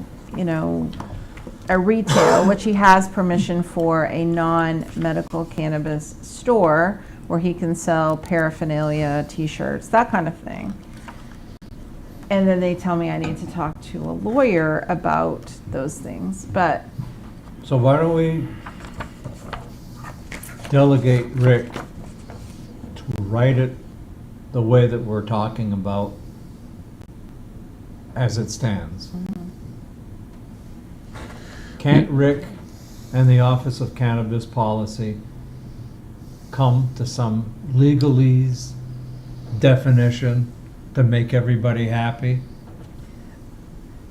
a retail, which he has permission for, a non-medical cannabis store where he can sell paraphernalia, t-shirts, that kind of thing. And then they tell me I need to talk to a lawyer about those things, but So why don't we delegate Rick to write it the way that we're talking about as it stands? Can't Rick and the Office of Cannabis Policy come to some legalese definition to make everybody happy?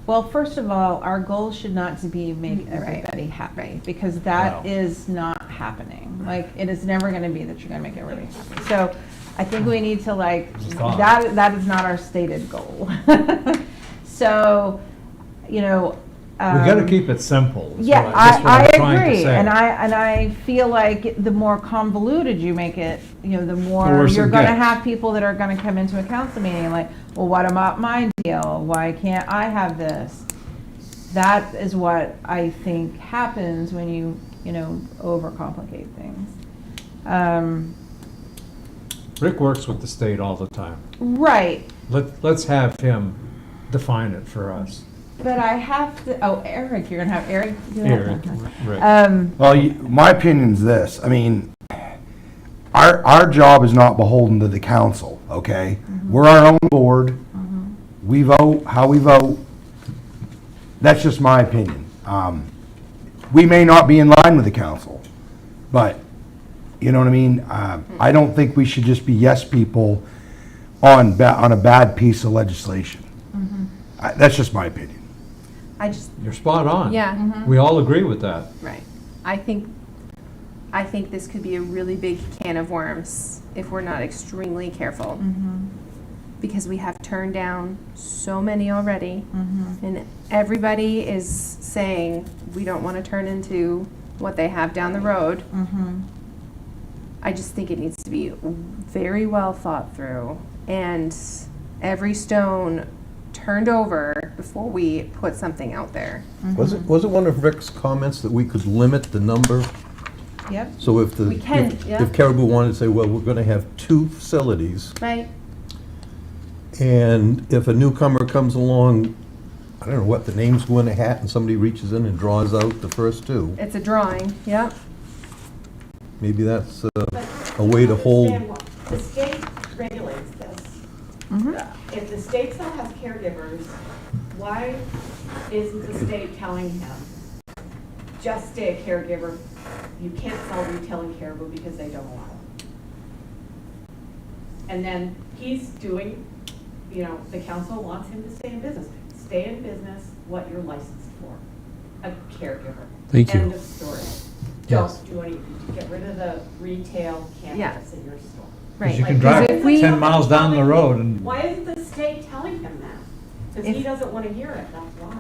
well, first of all, our goal should not to be make Right. everybody happy, Right. because that Wow. is not happening. Like, it is never gonna be that you're gonna make everybody happy. So I think we need to Thought. that is not our stated goal. So, We gotta keep it simple. is Yeah, what that's what I I'm trying to agree, say. and I feel like the more convoluted you make it, the more worse you're it gonna gets. have people that are gonna come into a council meeting like, well, what about my deal? Why can't I have this? That is what I think happens when you overcomplicate things. Rick works with the state all the time. Right, Let's have him define it for us. But I have to, oh, Eric, you're gonna have Eric do that? Eric, Okay. right. Well, my opinion's this, I mean, our job is not beholden to the council, okay? We're our own board, we vote how we vote, that's just my opinion. We may not be in line with the council, but, you know what I mean? I don't think we should just be yes people on a bad piece of legislation. That's just my opinion. I just, You're spot on. yeah, We all agree with that. right. I think this could be a really big can of worms if we're not extremely careful. Because we have turned down so many already, and everybody is saying we don't want to turn into what they have down the road. I just think it needs to be very well thought through and every stone turned over before we put something out there. Was it one of Rick's comments that we could limit the number? Yep. So if We can, yeah. if Caribou wanted to say, well, we're gonna have 2 facilities, Right? and if a newcomer comes along, I don't know what, the names go in a hat and somebody reaches in and draws out the first 2, It's a drawing, yep. maybe that's a way to hold. Understand what- The state regulates this. If the state still has caregivers, why isn't the state telling him, just stay a caregiver, you can't sell retail in Caribou because they don't allow it? And then he's doing, you know, the council wants him to stay in business. Stay in business what you're licensed for, a caregiver. Thank you. End of story. Don't do anything, get rid of the retail cannabis in your store. Right. Because you can Like, drive 'cause if we- 10 miles down the road and, Why isn't the state telling him that? Because he If- doesn't want to hear it, that's why.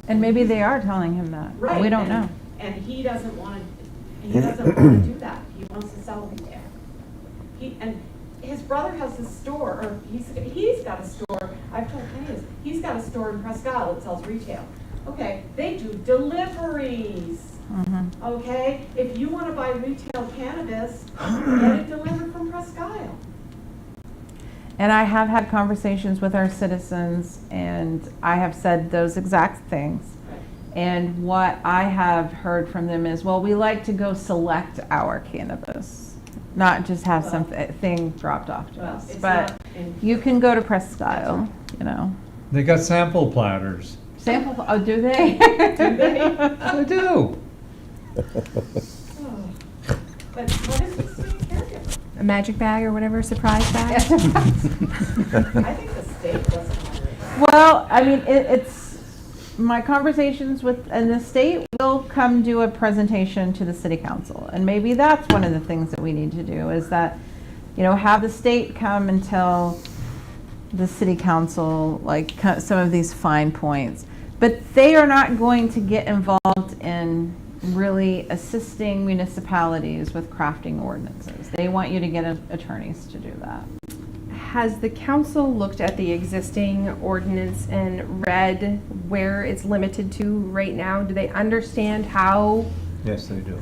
And maybe they are telling him that. Right. We don't and- know. And he doesn't want to do that. He wants to sell retail. And his brother has a store, or he's got a store, I've told Penny this, he's got a store in Presque Isle that sells retail. Okay, they do deliveries. Okay, if you want to buy retail cannabis, get it delivered from Presque Isle. And I have had conversations with our citizens, and I have said those exact things. And what I have heard from them is, well, we like to go select our cannabis, not just have something dropped off to Well, us. it's But not in- you can go to Presque Isle, you know. they got sample platters. Sample, oh, do they? Do they? They do. But what is the state caregiver? A magic bag or whatever, surprise bag? I think the state doesn't want it. Well, I mean, it's, my conversations with, and the state will come do a presentation to the city council. And maybe that's one of the things that we need to do, is that, you know, have the state come and tell the city council, like, some of these fine points. But they are not going to get involved in really assisting municipalities with crafting ordinances. They want you to get attorneys to do that. Has the council looked at the existing ordinance and read where it's limited to right now? Do they understand how Yes, they do.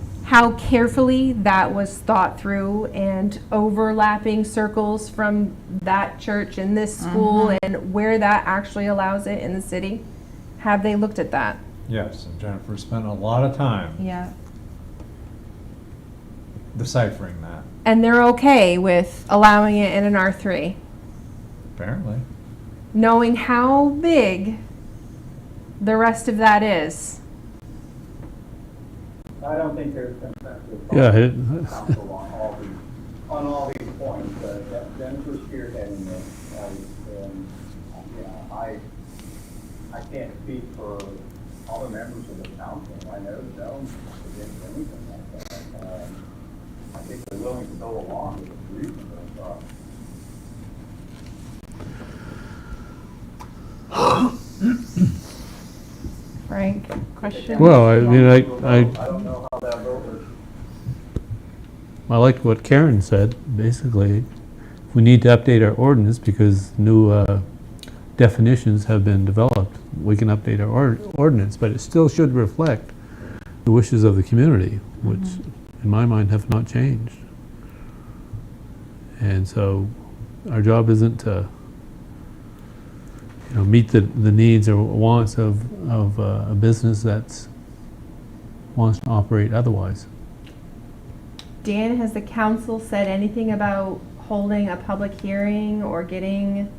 carefully that was thought through and overlapping circles from that church and this school and where that actually allows it in the city? Have they looked at that? Yes, and Jennifer spent a lot of time Yeah. deciphering that, And they're okay with allowing it in an R3, apparently. knowing how big the rest of that is. I don't think there's consensus Yeah, on council on all these points. Jennifer's spearheading this, and, I can't speak for all the members of the council. I know they don't against anything like that. I think they're willing to go along with the reasonable Frank, question? Well, I mean, I don't know how that vote was. I like what Karen said, basically. We need to update our ordinance because new definitions have been developed. We can update our ordinance, but it still should reflect the wishes of the community, which in my mind have not changed. And so our job isn't to meet the needs or wants of a business that's wants to operate otherwise. Dan, has the council said anything about holding a public hearing or getting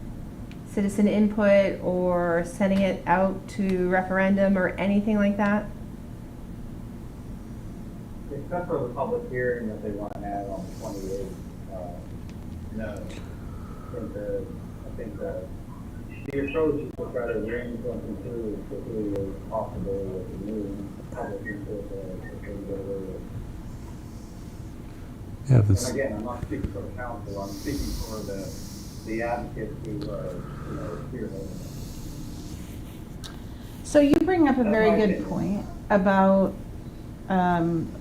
citizen input or sending it out to referendum or anything like that? Except for the public hearing that they want to have on the 28th, no. I think the approach is to try to ring something through as quickly as possible with the new public input that they go with. Yeah, if And it's, again, I'm not speaking for the council, I'm speaking for the advocates who are, spearheading it. So you bring up a That's very my good opinion. point about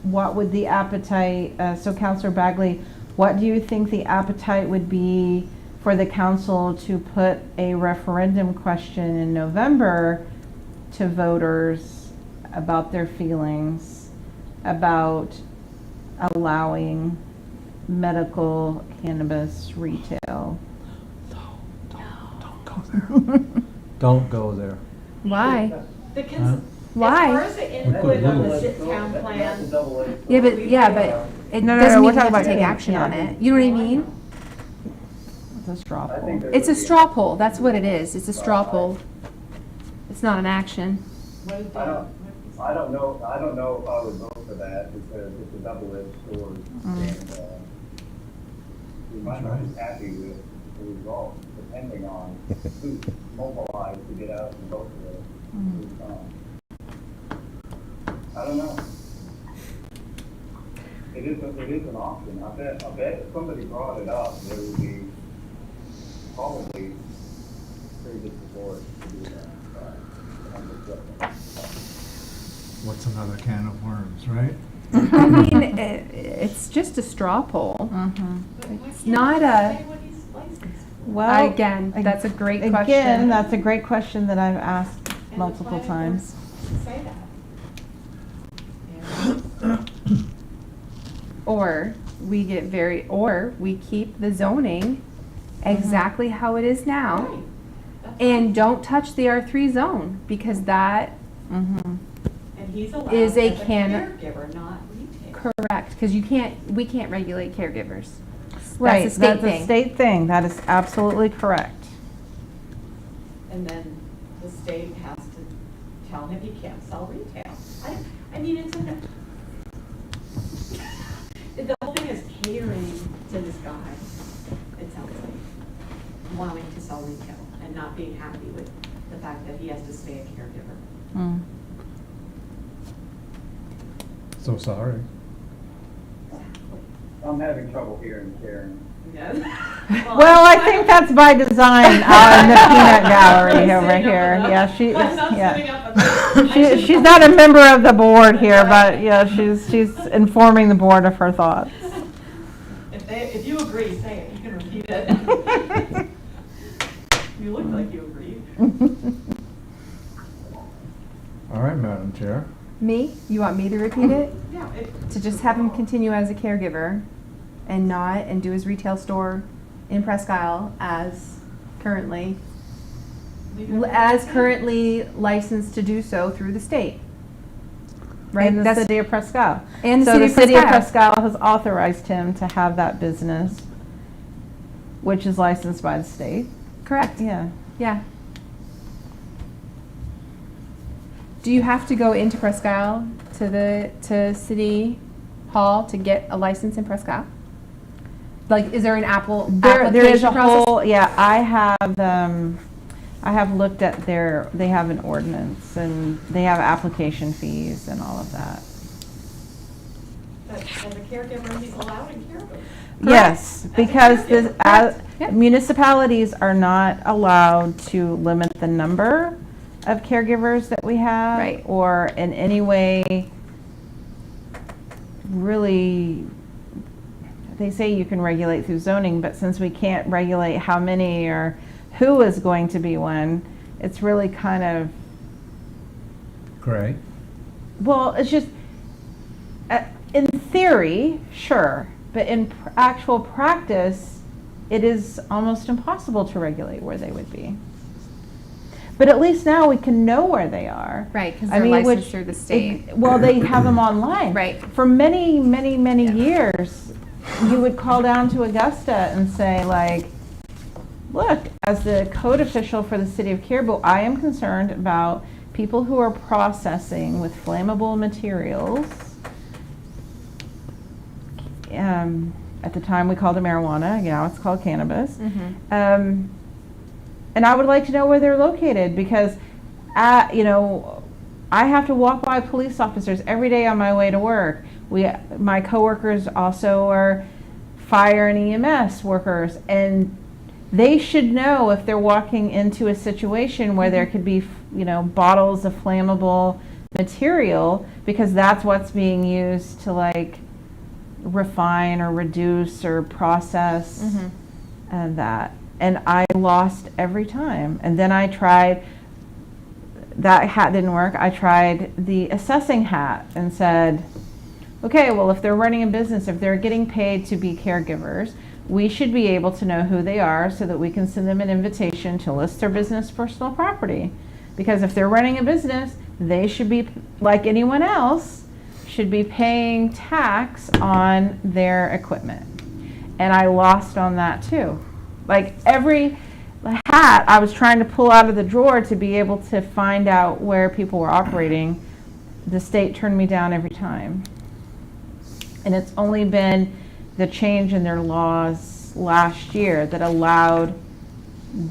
what would the appetite, so Councillor Bagley, what do you think the appetite would be for the council to put a referendum question in November to voters about their feelings about allowing medical cannabis retail? Don't go there. Why? The Why? As far as the input on the sit-town plan, Yeah, but it No, no, doesn't no, mean we're you have talking to about take you. action on Yeah. it. You know what I mean? It's a straw I poll. think there It's a would be- straw poll. That's what it is. It's a straw poll. It's not an action. what is I the? don't, I don't know if I would vote for that because it's a double-edged sword. And, we might not be happy with the result, depending on who's mobilized to get out and vote for it. I don't know. It is an option. I bet if somebody brought it up, there would be probably pretty good support to do that. What's another can of worms, right? I mean, it's just a straw poll. It's not a, Well, again, that's a great Again, question. that's a great question that I've asked multiple times. Say that. Or or we keep the zoning exactly how it is now Right. That's and don't touch the R3 zone because that, And he's allowed is as a a caregiver, not retail. correct, because we can't regulate caregivers. Right, That's a state that's a thing. state thing. That is absolutely correct. And then the state has to tell him he can't sell retail. I mean, it's the whole thing is catering to this guy, it sounds like, wanting to sell retail and not being happy with the fact that he has to stay a caregiver. Mm. So sorry. I'm having trouble hearing Karen. Well, I think that's by design out in the peanut gallery over here. Yeah, she is, I'm not yeah. sitting up at the. She's not a member of the board here, but yeah, she's informing the board of her thoughts. If you agree, say it, you can repeat it. You look like you agree. All right, Madam Chair. Me? You want me to repeat it? Yeah. To just have him continue as a caregiver and do his retail store in Presque Isle as currently licensed to do so through the state. Right? In the That's- city of Presque Isle. And the So city the of city of Presque Presque Isle has authorized him to have that business, which is licensed by the state. Correct. Yeah. Yeah. Do you have to go into Presque Isle to City Hall to get a license in Presque Isle? Like, is there an There is a application process? whole, yeah, I have looked at they have an ordinance and they have application fees and all of that. But as a caregiver, he's allowed in Caribou. Yes, As a because caregiver. Yep. municipalities are not allowed to limit the number of caregivers that we have. Right. Or in any way, really, they say you can regulate through zoning, but since we can't regulate how many or who is going to be one, it's really kind of, Great. well, it's just, in theory, sure, but in actual practice, it is almost impossible to regulate where they would be. But at least now we can know where they are. Right, because I they're mean, licensed which- through the state. Well, they have them online. Right. For many, many, many years, you would call down to Augusta and say like, look, as the code official for the city of Caribou, I am concerned about people who are processing with flammable materials. At the time, we called it marijuana, now it's called cannabis. Mhm. And I would like to know where they're located because, you know, I have to walk by police officers every day on my way to work. My coworkers also are fire and EMS workers, and they should know if they're walking into a situation where there could be, you know, bottles of flammable material, because that's what's being used to like refine or reduce or process that. And I lost every time. And then I tried, that hat didn't work. I tried the assessing hat and said, okay, well, if they're running a business, if they're getting paid to be caregivers, we should be able to know who they are so that we can send them an invitation to list their business personal property. Because if they're running a business, they should be, like anyone else, should be paying tax on their equipment. And I lost on that too. Like every hat I was trying to pull out of the drawer to be able to find out where people were operating, the state turned me down every time. And it's only been the change in their laws last year that allowed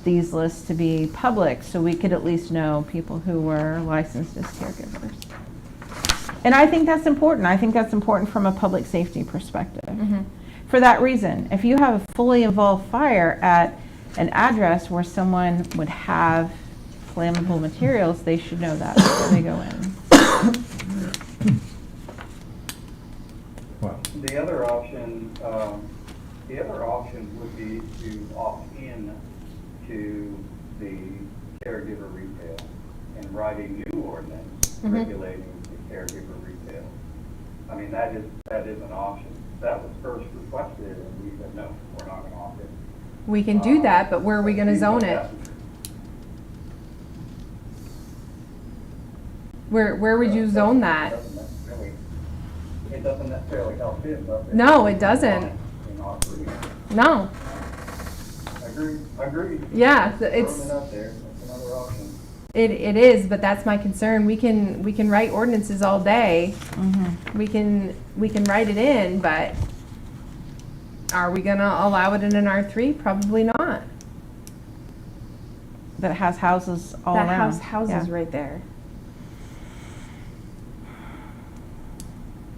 these lists to be public, so we could at least know people who were licensed as caregivers. And I think that's important. I think that's important from a public safety perspective. For that reason, if you have a fully involved fire at an address where someone would have flammable materials, they should know that before they go in. Well, The other option would be to opt in to the caregiver retail and write a new ordinance regulating the caregiver retail. I mean, that is an option. That was first requested, and we said, no, we're not gonna opt in. We can do that, but where are we going to zone it? Where would you zone that? It doesn't necessarily help him, does it? No, it doesn't. In our agreement. No. Agreed. Yeah, Throwing it's it up there, that's another option. it is, but that's my concern. We can write ordinances all day. We can write it in, but are we gonna allow it in an R3? Probably not. That has houses all That around. houses Yeah. right there.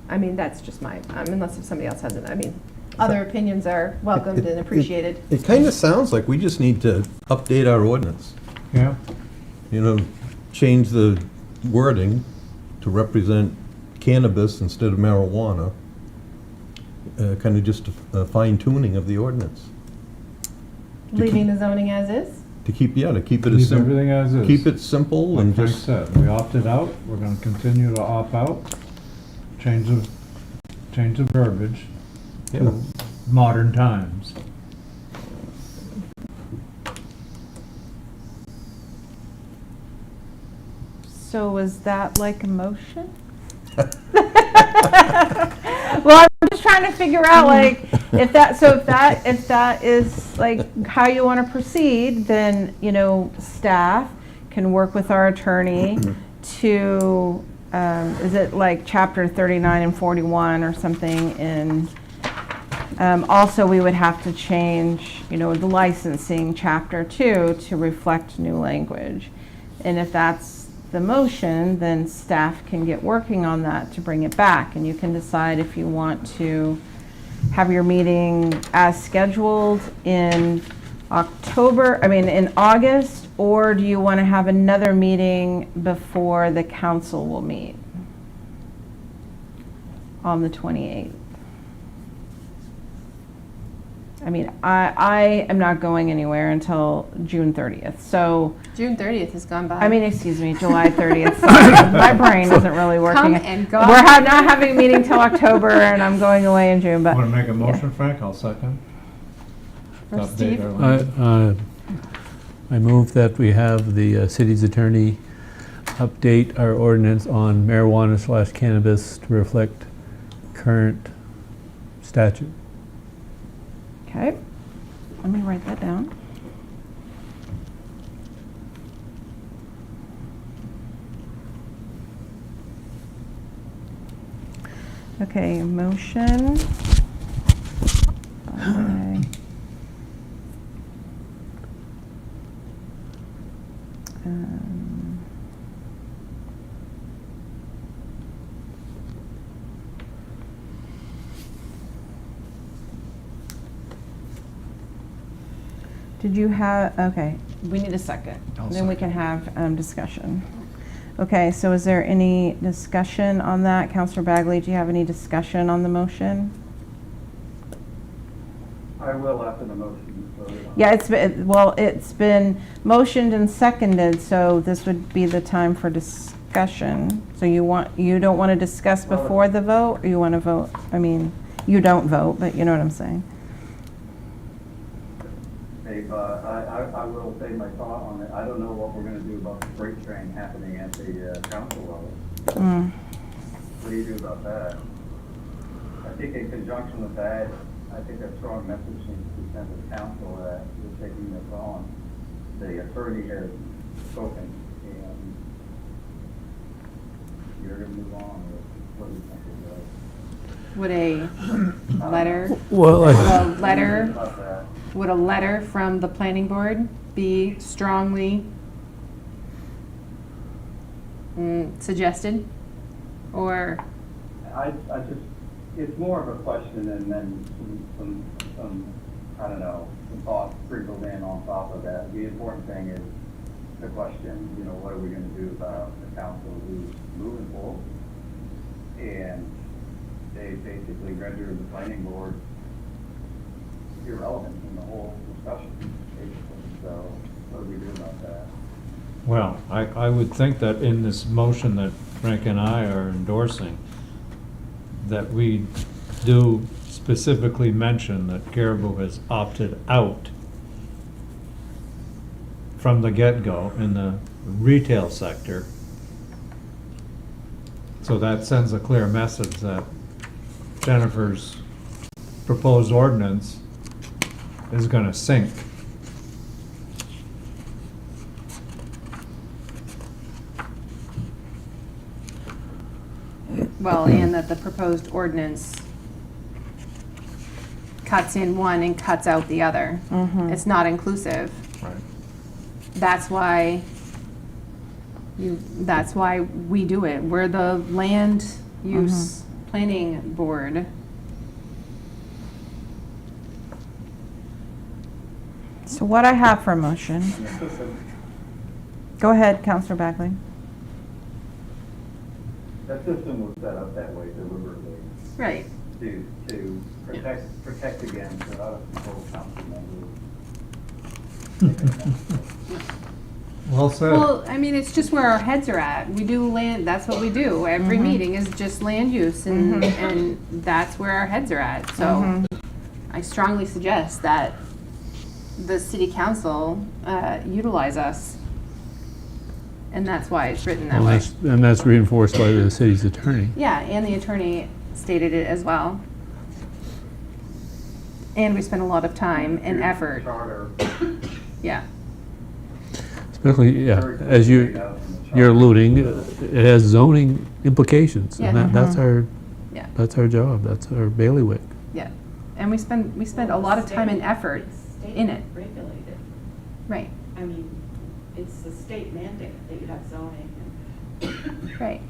I mean, that's just my, unless if somebody else has it, I mean, other opinions are welcomed and appreciated. It kind of sounds like we just need to update our ordinance. yeah, You know, change the wording to represent cannabis instead of marijuana. Kind of just a fine tuning of the ordinance. Leaving the zoning as is? To keep it as keep simple. everything as is. Keep it simple Like and Frank just, said, we opted out, we're gonna continue to opt out, change the verbiage yeah. to modern times. So was that like a motion? Well, I'm just trying to figure out like if that is like how you want to proceed, then, you know, staff can work with our attorney to, is it like chapter 39 and 41 or something in, also we would have to change, you know, the licensing chapter 2 to reflect new language. And if that's the motion, then staff can get working on that to bring it back, and you can decide if you want to have your meeting as scheduled in in August, or do you want to have another meeting before the council will meet on the 28th? I mean, I am not going anywhere until June 30th, so, June 30th has gone by. I mean, excuse me, July 30th, sorry, my brain isn't really working. Come and go. We're not having a meeting till October, and I'm going away in June, but. Want to make a motion, Frank? I'll second. Or Update Steve? our language. I move that we have the city's attorney update our ordinance on marijuana/cannabis to reflect current statute. Okay, let me write that down. Okay, motion. by, um, Did you have, okay, we need a second. I'll Then we can second. have discussion. Okay, so is there any discussion on that? Counselor Bagley, do you have any discussion on the motion? I will after the motion. So, Yeah, it's been motioned and seconded, so this would be the time for discussion. So you don't want to discuss before the vote, or you want to vote? I mean, you don't vote, but you know what I'm saying. Dave, I will say my thought on it. I don't know what we're gonna do about the freight train happening at the council level. Mm. What do you do about that? I think in conjunction with that, I think a strong message needs to be sent to the council that we're taking this on. The attorney has spoken, and you're gonna move on with what do you think is Would a letter, Well, about that. would a letter from the planning board be strongly suggested? Or, I just, it's more of a question and then some, I don't know, some thought sprinkled in on top of that. The important thing is the question, you know, what are we gonna do about the council who's moving forward? And they basically rendered the planning board irrelevant in the whole discussion, basically. So what do we do about that? Well, I would think that in this motion that Frank and I are endorsing, that we do specifically mention that Caribou has opted out from the get-go in the retail sector. So that sends a clear message that Jennifer's proposed ordinance is gonna sink. well, and that the proposed ordinance cuts in one and cuts out the other. Mhm. It's not inclusive. Right. That's why we do it. We're the land use planning board. So what I have for a motion, And the system, go ahead, Counselor Bagley. that system was set up that way deliberately Right. to protect against out of control council members. Well said. Well, I mean, it's just where our heads are at. We do land, that's what we do. Every meeting is just land use and that's where our heads are at. So I strongly suggest that the city council utilize us. And that's why it's written that way. and that's reinforced by the city's attorney. Yeah, and the attorney stated it as well. And we spent a lot of time and effort. Charter. Yeah. Especially, yeah, very as clearly laid out in the you're charter. alluding, it has zoning implications. And Yeah. that's Yeah. that's our job, that's our bailiwick. Yeah. And we spend a lot of time and effort in it. Regulated. Right, I mean, it's the state mandate that you have zoning and right.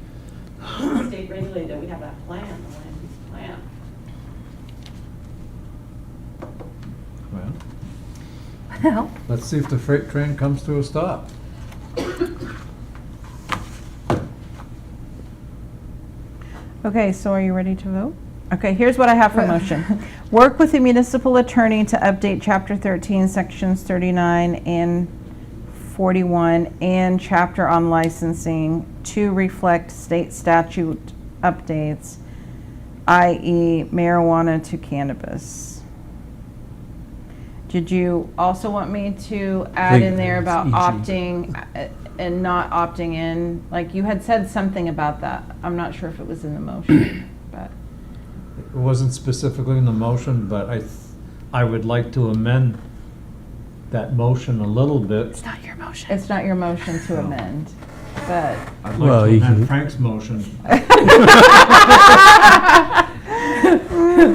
it's state regulated that we have that plan, the land use plan. Well, Well, let's see if the freight train comes to a stop. Okay, so are you ready to vote? Okay, here's what I have for motion. Work with the municipal attorney to update Chapter 13, Sections 39 and 41, and Chapter on licensing to reflect state statute updates, i.e. marijuana to cannabis. Did you also want me to add in there about It's easy. opting and not opting in? Like you had said something about that. I'm not sure if it was in the motion, but. It wasn't specifically in the motion, but I would like to amend that motion a little bit. It's not your motion. It's not your motion to amend, but. I'd Well, like to you amend can- Frank's motion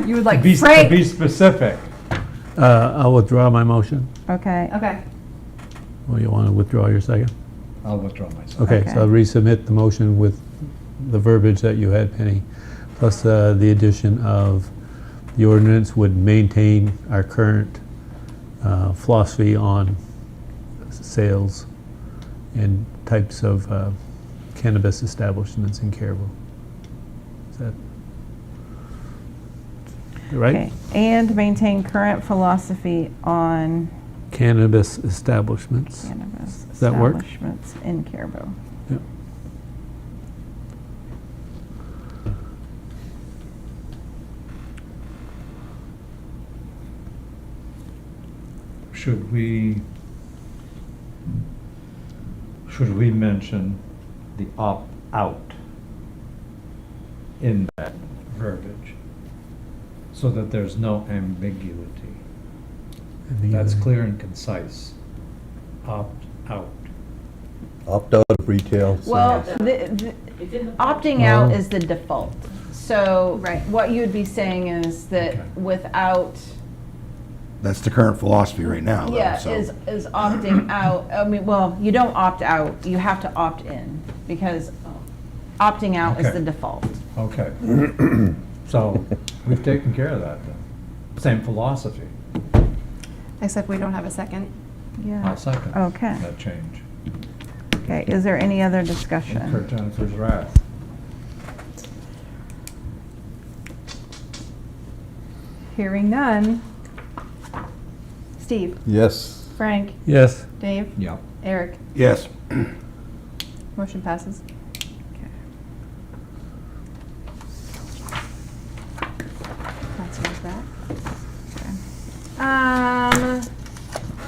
You would like to be Frank. specific. I'll withdraw my motion. Okay. Okay. Well, you want to withdraw your second? I'll withdraw myself. Okay, Okay. so I'll resubmit the motion with the verbiage that you had, Penny, plus the addition of the ordinance would maintain our current philosophy on sales and types of cannabis establishments in Caribou. Is that right? Okay. And maintain current philosophy on Cannabis establishments. cannabis Does that work? establishments in Caribou. Yep. Should we mention the opt-out in that verbiage? So that there's no ambiguity. That's clear and concise. Opt-out. Opt out of retail. Well, sales. It's in the. opting out Oh. is the default. So Right. what you would be saying is that Okay. without, That's the current philosophy right now, though, yeah, so. is opting out, I mean, well, you don't opt out, you have to opt in, because opting out is Okay. the default. Okay. So we've taken care of that then. Same philosophy. Except we don't have a second. Yeah. I'll second Okay. that change. Okay, is there any other Incur discussion? Jennifer's wrath. Hearing none. Steve, Yes. Frank, Yes. Dave, Yep. Eric, Yes. motion passes. That's yours back.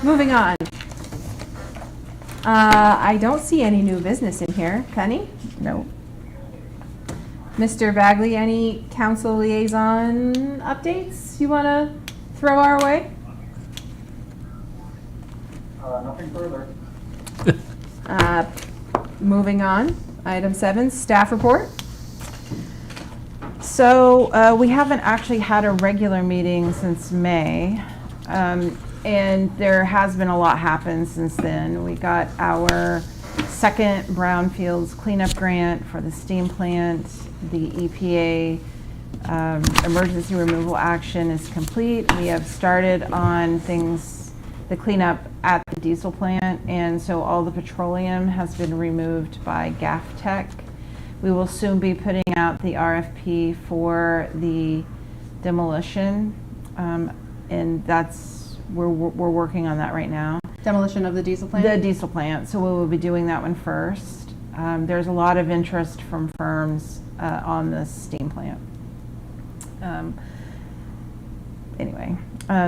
Moving on. I don't see any new business in here. Penny? No. Mr. Bagley, any council liaison updates you want to throw our way? Nothing further. Moving on, item 7, staff report. So we haven't actually had a regular meeting since May, and there has been a lot happen since then. We got our second brownfields cleanup grant for the steam plant. The EPA emergency removal action is complete. We have started on things, the cleanup at the diesel plant, and so all the petroleum has been removed by GAF-Tech. We will soon be putting out the RFP for the demolition, and we're working on that right now. Demolition of the diesel plant? The diesel plant, so we will be doing that one first. There's a lot of interest from firms on the steam plant. Anyway,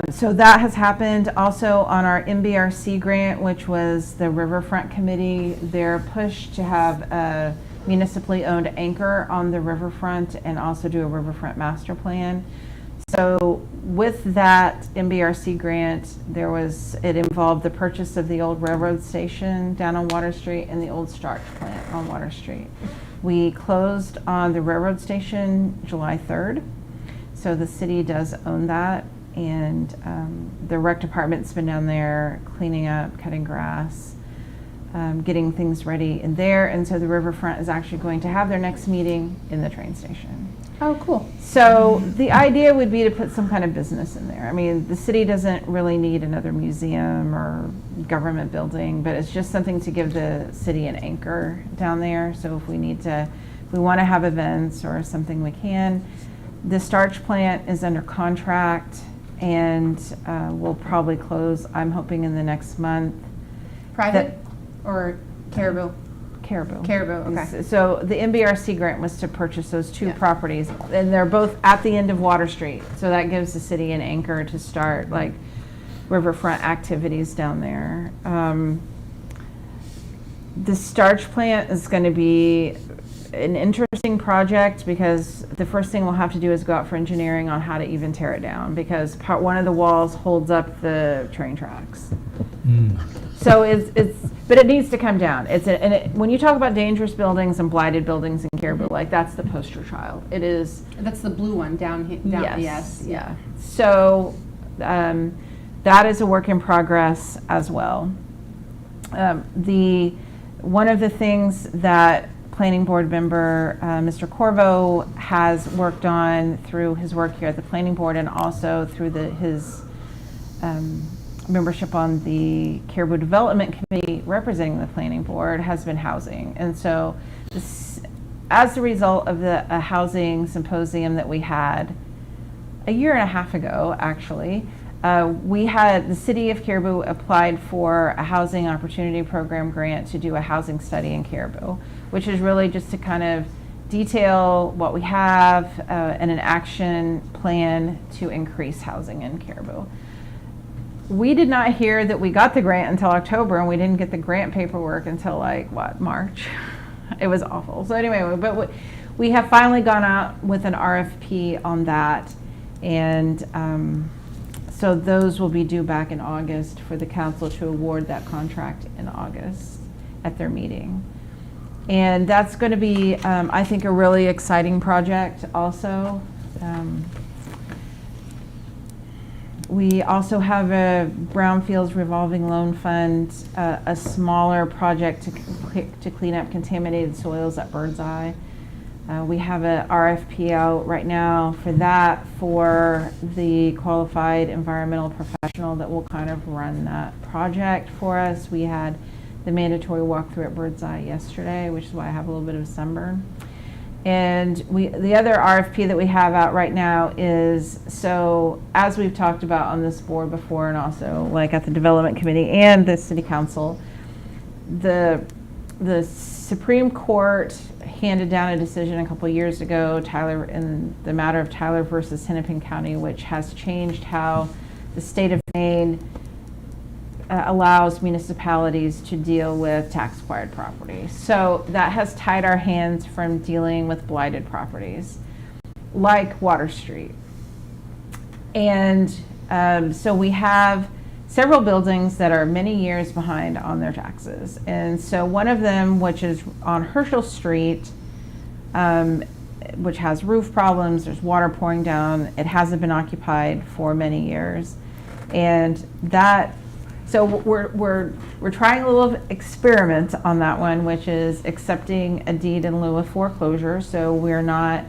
so that has happened. Also on our MBRC grant, which was the Riverfront Committee, their push to have a municipally owned anchor on the riverfront and also do a riverfront master plan. So with that MBRC grant, it involved the purchase of the old railroad station down on Water Street and the old starch plant on Water Street. We closed on the railroad station July 3rd. So the city does own that, and the rec department's been down there cleaning up, cutting grass, getting things ready in there. And so the riverfront is actually going to have their next meeting in the train station. Oh, cool. So the idea would be to put some kind of business in there. I mean, the city doesn't really need another museum or government building, but it's just something to give the city an anchor down there. So if we want to have events or something, we can. The starch plant is under contract and will probably close, I'm hoping, in the next month. Private or Caribou? Caribou. Caribou, okay. So the MBRC grant was to purchase those two Yeah. properties, and they're both at the end of Water Street. So that gives the city an anchor to start, like, riverfront activities down there. The starch plant is going to be an interesting project because the first thing we'll have to do is go out for engineering on how to even tear it down, because one of the walls holds up the train tracks. So but it needs to come down. When you talk about dangerous buildings and blighted buildings in Caribou, like, that's the poster child. It is. That's the blue one down here. Yes. Yeah. So that is a work in progress as well. One of the things that Planning Board member Mr. Corvo has worked on through his work here at the Planning Board, and also through his membership on the Caribou Development Committee representing the Planning Board, has been housing. And so as a result of a housing symposium that we had a year and a half ago, actually, the city of Caribou applied for a housing opportunity program grant to do a housing study in Caribou, which is really just to kind of detail what we have and an action plan to increase housing in Caribou. We did not hear that we got the grant until October, and we didn't get the grant paperwork until March. It was awful. So anyway, but we have finally gone out with an RFP on that, and so those will be due back in August for the council to award that contract in August at their meeting. And that's going to be, I think, a really exciting project also. We also have a Brownfields revolving loan fund, a smaller project to clean up contaminated soils at Birdseye. We have an RFP out right now for that, for the qualified environmental professional that will kind of run that project for us. We had the mandatory walkthrough at Birdseye yesterday, which is why I have a little bit of sunburn. And the other RFP that we have out right now is, so as we've talked about on this board before, and also like at the development committee and the city council, the Supreme Court handed down a decision a couple years ago, in the matter of Tyler versus Hennepin County, which has changed how the state of Maine allows municipalities to deal with tax-acquired property. So that has tied our hands from dealing with blighted properties, like Water Street. And so we have several buildings that are many years behind on their taxes. And so one of them, which is on Herschel Street, which has roof problems, there's water pouring down, it hasn't been occupied for many years. And so we're trying a little experiment on that one, which is accepting a deed in lieu of foreclosure. So we're not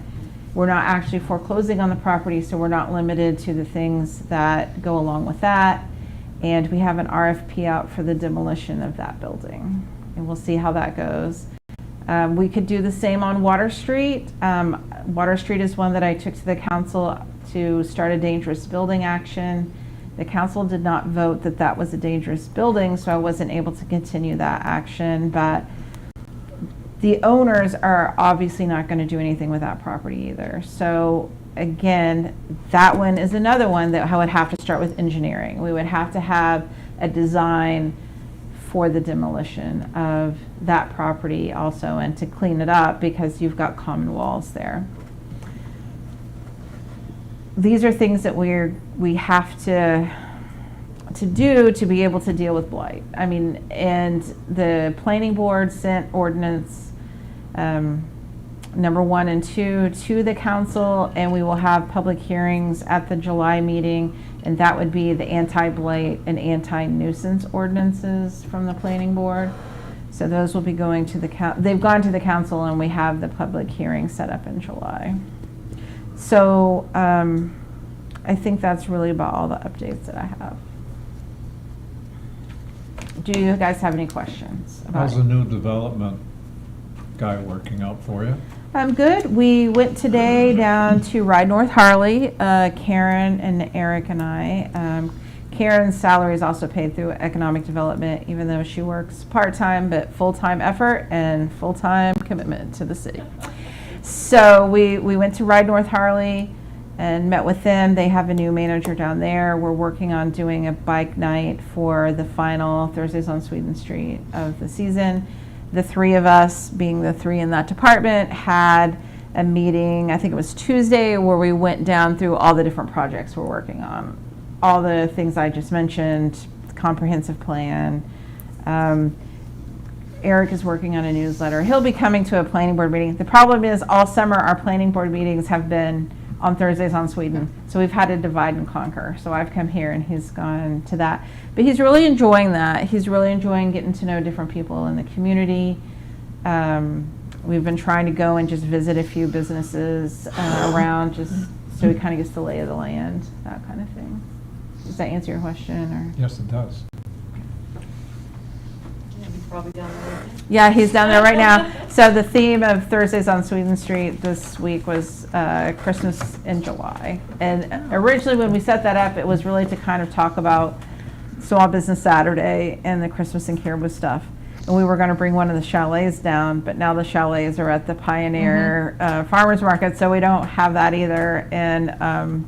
actually foreclosing on the property, so we're not limited to the things that go along with that. And we have an RFP out for the demolition of that building, and we'll see how that goes. We could do the same on Water Street. Water Street is one that I took to the council to start a dangerous building action. The council did not vote that that was a dangerous building, so I wasn't able to continue that action. But the owners are obviously not going to do anything with that property either. So again, that one is another one that I would have to start with engineering. We would have to have a design for the demolition of that property also, and to clean it up because you've got common walls there. These are things that we have to do to be able to deal with blight. I mean, and the planning board sent ordinance number 1 and 2 to the council, and we will have public hearings at the July meeting, and that would be the anti-blight and anti-nuisance ordinances from the planning board. So those will be going to they've gone to the council, and we have the public hearing set up in July. So I think that's really about all the updates that I have. Do you guys have any questions about How's the new development guy working out for you? Good. We went today down to Ride North Harley, Karen and Eric and I. Karen's salary is also paid through economic development, even though she works part-time, but full-time effort and full-time commitment to the city. So we went to Ride North Harley. and met with them. They have a new manager down there. We're working on doing a bike night for the final Thursdays on Sweden Street of the season. The three of us, being the three in that department, had a meeting, I think it was Tuesday, where we went down through all the different projects we're working on. All the things I just mentioned, comprehensive plan. Eric is working on a newsletter. He'll be coming to a planning board meeting. The problem is all summer our planning board meetings have been on Thursdays on Sweden. So we've had to divide and conquer. So I've come here and he's gone to that. But he's really enjoying that. He's really enjoying getting to know different people in the community. We've been trying to go and just visit a few businesses around, just so he kind of gets the lay of the land, that kind of thing. Does that answer your question? Or? Yes, it does. Yeah, he's probably down there. Yeah, he's down there right now. So the theme of Thursdays on Sweden Street this week was Christmas in July. And originally when we set that up, it was really to kind of talk about Small Business Saturday and the Christmas and Caribou stuff. And we were going to bring one of the chalets down, but now the chalets are at the Pioneer Farmers Market, so we don't have that either. And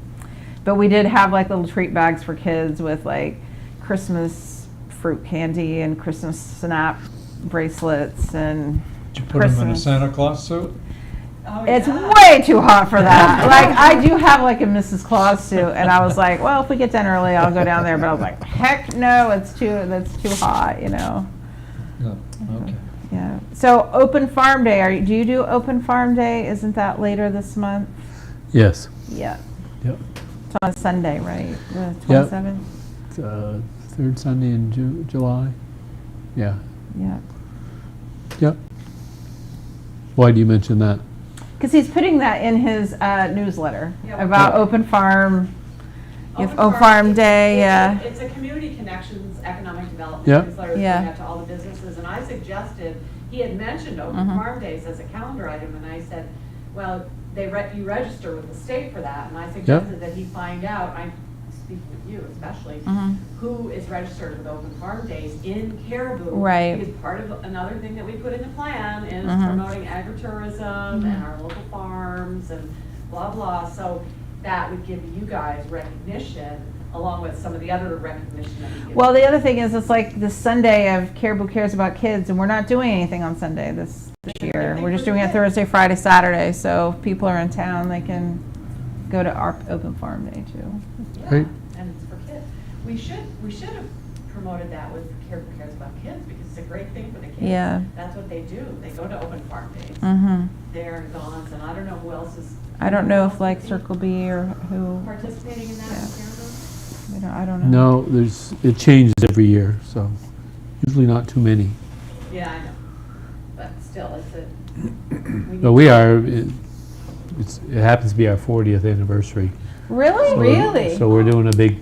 but we did have like little treat bags for kids with like Christmas fruit candy and Christmas snap bracelets and Did you put him in a Christmas. Santa Claus suit? Oh, It's yeah. way too hot for that. Like, I do have like a Mrs. Claus suit, and I was like, well, if we get done early, I'll go down there. But I was like, heck no, that's too hot, you know. No, okay. Yeah. So Open Farm Day, do you do Open Farm Day? Isn't that later this month? Yes. Yeah. Yep. It's on a Sunday, right? The Yep. 27th? Third Sunday in July. Yeah. Yeah. Yep. Why do you mention that? Because he's putting that in his newsletter Yeah, about okay. Open Farm. You have Open Open Farm it's- Day, yeah. It's a community connections, economic development Yeah. newsletter that's Yeah. going out to all the businesses. And I suggested, he had mentioned Open Mhm. Farm Days as a calendar item, and I said, well, you register with the state for that. And I suggested that he find out, I speak with you especially, Mhm. who is registered with Open Farm Days in Caribou. Right. Because part of another thing that we put in the plan is Mhm. promoting agritourism and our local farms and blah, blah. So that would give you guys recognition along with some of the other recognition that we give. Well, the other thing is, it's like the Sunday of Caribou Cares About Kids, and we're not doing anything on Sunday this year. We're just doing it Thursday, Friday, Saturday. So if people are in town, they can go to our Open Farm Day too. Yeah, Great. and it's for kids. We should have promoted that with Caribou Cares About Kids because it's a great thing for the kids. Yeah. That's what they do. They go to Open Farm Days. Mm-hmm. They're in Gons, and I don't know who else is. I don't know if like Circle B or who. Participating in that in Yeah. Caribou? I don't know. No, it changes every year, so usually not too many. Yeah, I know. But still, it's a. But we are, it happens to be our 40th anniversary. Really? So Really? So we're doing a big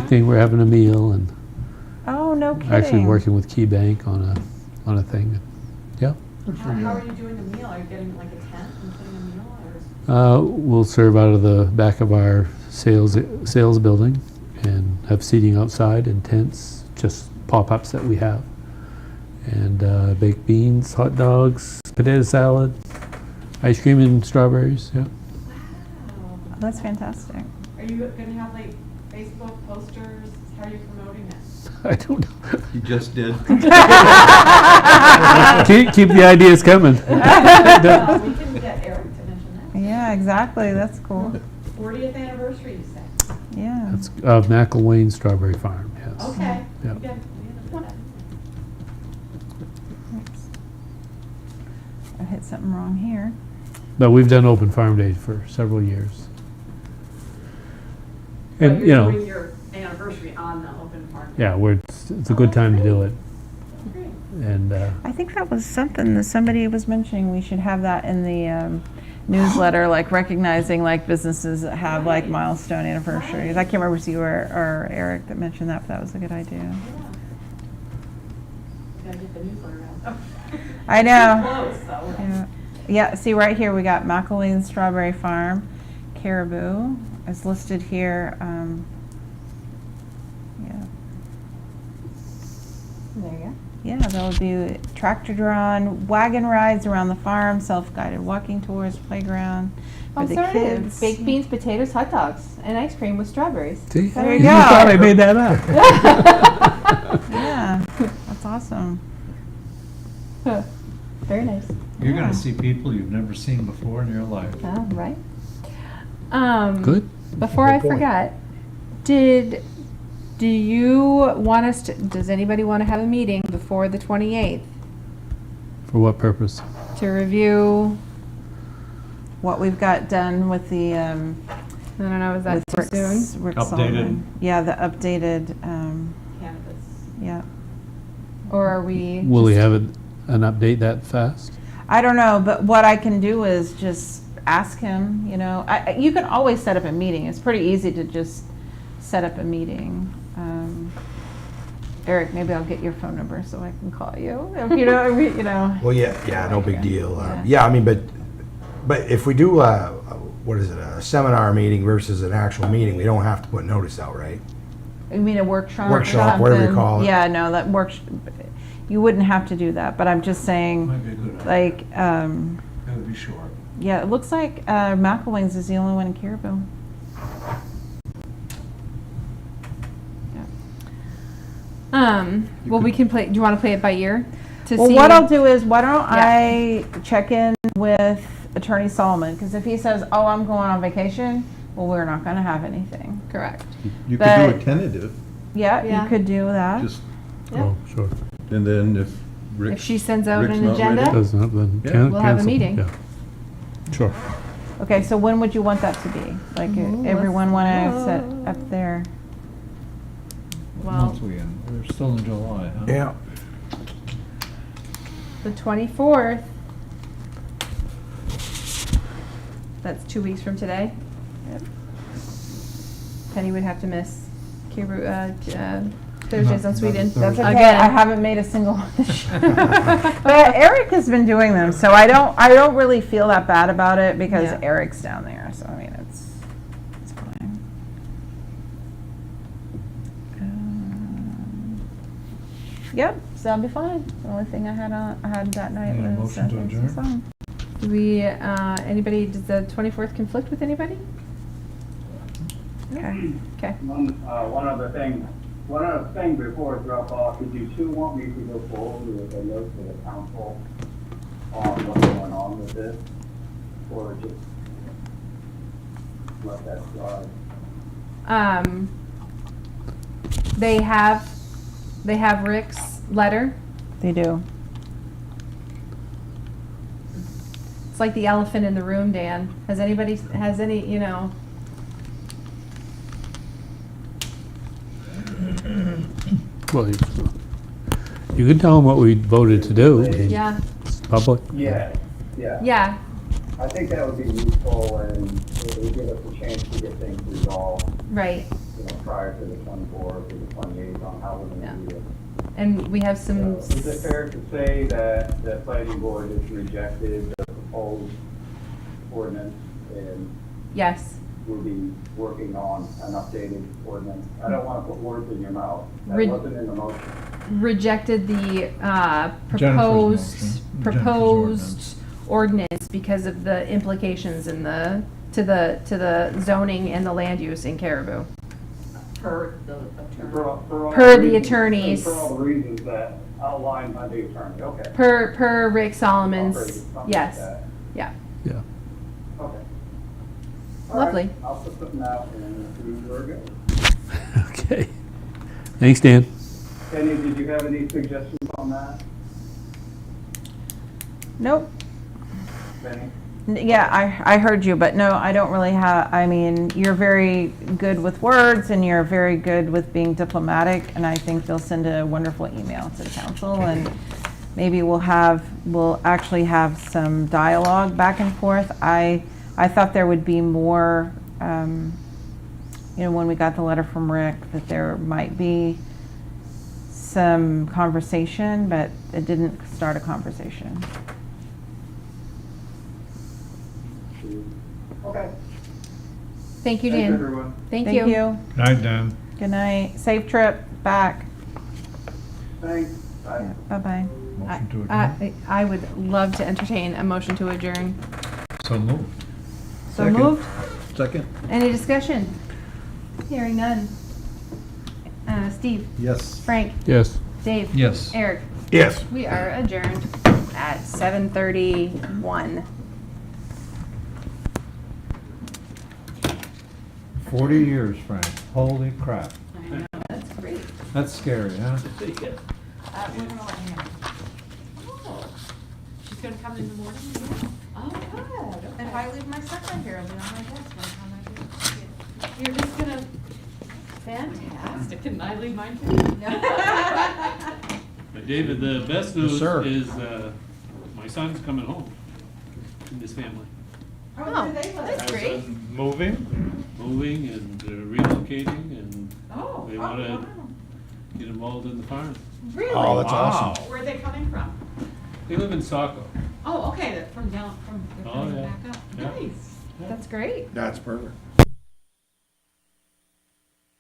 thing. We're having a meal and Oh, no kidding. actually working with Key Bank on a thing. Yeah. How are you doing the meal? Are you getting like a tent and putting a meal or? We'll serve out of the back of our sales building and have seating outside and tents, just pop-ups that we have. And baked beans, hot dogs, potato salad, ice cream and strawberries, yeah. Wow. Oh, that's fantastic. Are you gonna have like Facebook posters? How are you promoting it? I don't know. You just did. keep the ideas coming. We can get Eric to mention that. Yeah, exactly. That's cool. 40th anniversary, you said? Yeah. That's McElwain Strawberry Farm, yes. Okay. Yeah. We gotta put that. I hit something wrong here. But we've done Open Farm Days for several years. But And, you you're know, doing your anniversary on the open farm. yeah, it's a good time to do it. Great. And I think that was something that somebody was mentioning. We should have that in the newsletter, like recognizing like businesses that have like milestone anniversaries. I can't remember if you or Eric that mentioned that, but that was a good idea. Yeah. We gotta get the newsletter out. I know. Close, so. Yeah. Yeah, see right here, we got McElwain Strawberry Farm, Caribou is listed here. Yeah. There you Yeah, there will be tractor drawn, wagon rides around the farm, self-guided walking tours, playground for I'm the sorry, kids. baked beans, potatoes, hot dogs, and ice cream with strawberries. See? There you You go. thought I made that up. Yeah, that's awesome. Very nice. You're Yeah. gonna see people you've never seen before in your life. Oh, right. Good. Before I forget, do you want us to, does anybody want to have a meeting before the 28th For what purpose? to review, What we've got done with the, I don't know, is that with too soon? Rick Updated. Solomon. Yeah, the updated, Cannabis. yeah. Or are we? Will we just- have an update that fast? I don't know, but what I can do is just ask him, you know, you can always set up a meeting. It's pretty easy to just set up a meeting. Eric, maybe I'll get your phone number so I can call you, if you know, you know. Well, yeah, no big deal. Yeah. Yeah, I mean, but if we do, what is it, a seminar meeting versus an actual meeting, we don't have to put notice out, right? You mean a workshop? or Workshop, whatever you something? call it. Yeah, no, that works, you wouldn't have to do that, but I'm just saying, Might be a good idea. like, It would be short. yeah, it looks like McElwain's is the only one in Caribou. Well, we can play, do you want to play it by ear? To Well, see what I'll do is, why don't Yeah. I check in with Attorney Solomon? Because if he says, oh, I'm going on vacation, well, we're not going to have anything. Correct. You could do a But- tentative, Yeah, Yeah. you could do that. just, Yeah. Oh, sure. and then if Rick. If she sends out Rick's an not ready- agenda? Doesn't have, then Yeah. can- We'll have a cancel. meeting. Yeah. Sure. Okay, so when would you want that to be? Like, Ooh, everyone want to let's- set up there? What Well, month we in? We're still in July, huh? Yeah. the 24th. That's 2 weeks from today. Penny would have to miss Caribou, Thursdays on Sweden. That's okay, Again. I haven't made a single one this year. But Eric has been doing them, so I don't really feel that bad about it because Yeah. Eric's down there, so I mean, it's fine. Yep, so that'll be fine. The only thing I had that night Need a was. motion to Thursday adjourn? song. Do we, anybody, does the 24th conflict with anybody? Okay. Okay. One other thing before I drop off, did you two want me to go forward with a note to the council on what's going on with this? Or just let that slide? They have Rick's letter. They do. It's like the elephant in the room, Dan. Has any, you know? Well, you can tell them what we voted to do. Yeah, It's public. Yeah. yeah, I think that would be useful and it would give us a chance to get things resolved, right. prior to the 24th or the 28th on how we're Yeah. going to do it. And we have some, Is it fair to say that the planning board has rejected the proposed ordinance and yes, we'll be working on an updated ordinance? I don't want to put words in your mouth. That Re- wasn't in the motion. rejected the Jennifer's proposed ordinance because of the implications in to the zoning and the land use in Caribou. Per the attorney. For all Per the reasons- attorneys. For all the reasons that outlined by the attorney, okay. Per Rick Operating, Solomon's, something like yes, that. yeah, Yeah. Okay. All right, Lovely. I'll put something out and see where it goes. Okay. Thanks, Dan. Penny, did you have any suggestions on that? Nope. Penny? Yeah, I heard you, but no, I don't really have, I mean, you're very good with words and you're very good with being diplomatic, and I think you'll send a wonderful email to the council, and maybe we'll actually have some dialogue back and forth. I thought there would be more, when we got the letter from Rick, that there might be some conversation, but it didn't start a conversation. Okay. thank you, Thanks, Dan, everyone. thank Thank you. you. Night, Dan. Good night. Safe trip back. Thanks. Aye. Bye-bye. Motion to adjourn? I would love to entertain a motion to adjourn. So moved. So Second. moved. Second? Any discussion? Hearing none. Steve, Yes. Frank, Yes. Dave. Yes. Eric. Yes. We are adjourned at 7:31. 40 years, Frank. Holy crap. That's great. That's scary, huh? We're gonna let Hannah. Oh, she's gonna come in the morning? Yeah. Oh, good. And if I leave my stuff on here, it'll be on my desk by the time I do. You're just gonna, fantastic. Can I leave mine too? But David, the best news sir. is, my son's coming home in this family. Oh, that's great. Moving and relocating, and Oh, they oh, wanna wow. get involved in the farm. Really? Oh, that's awesome. Where are they coming from? They live in Saco. Oh, okay, from down, they're Oh, coming yeah. back up. Yeah. Nice. That's great. That's perfect.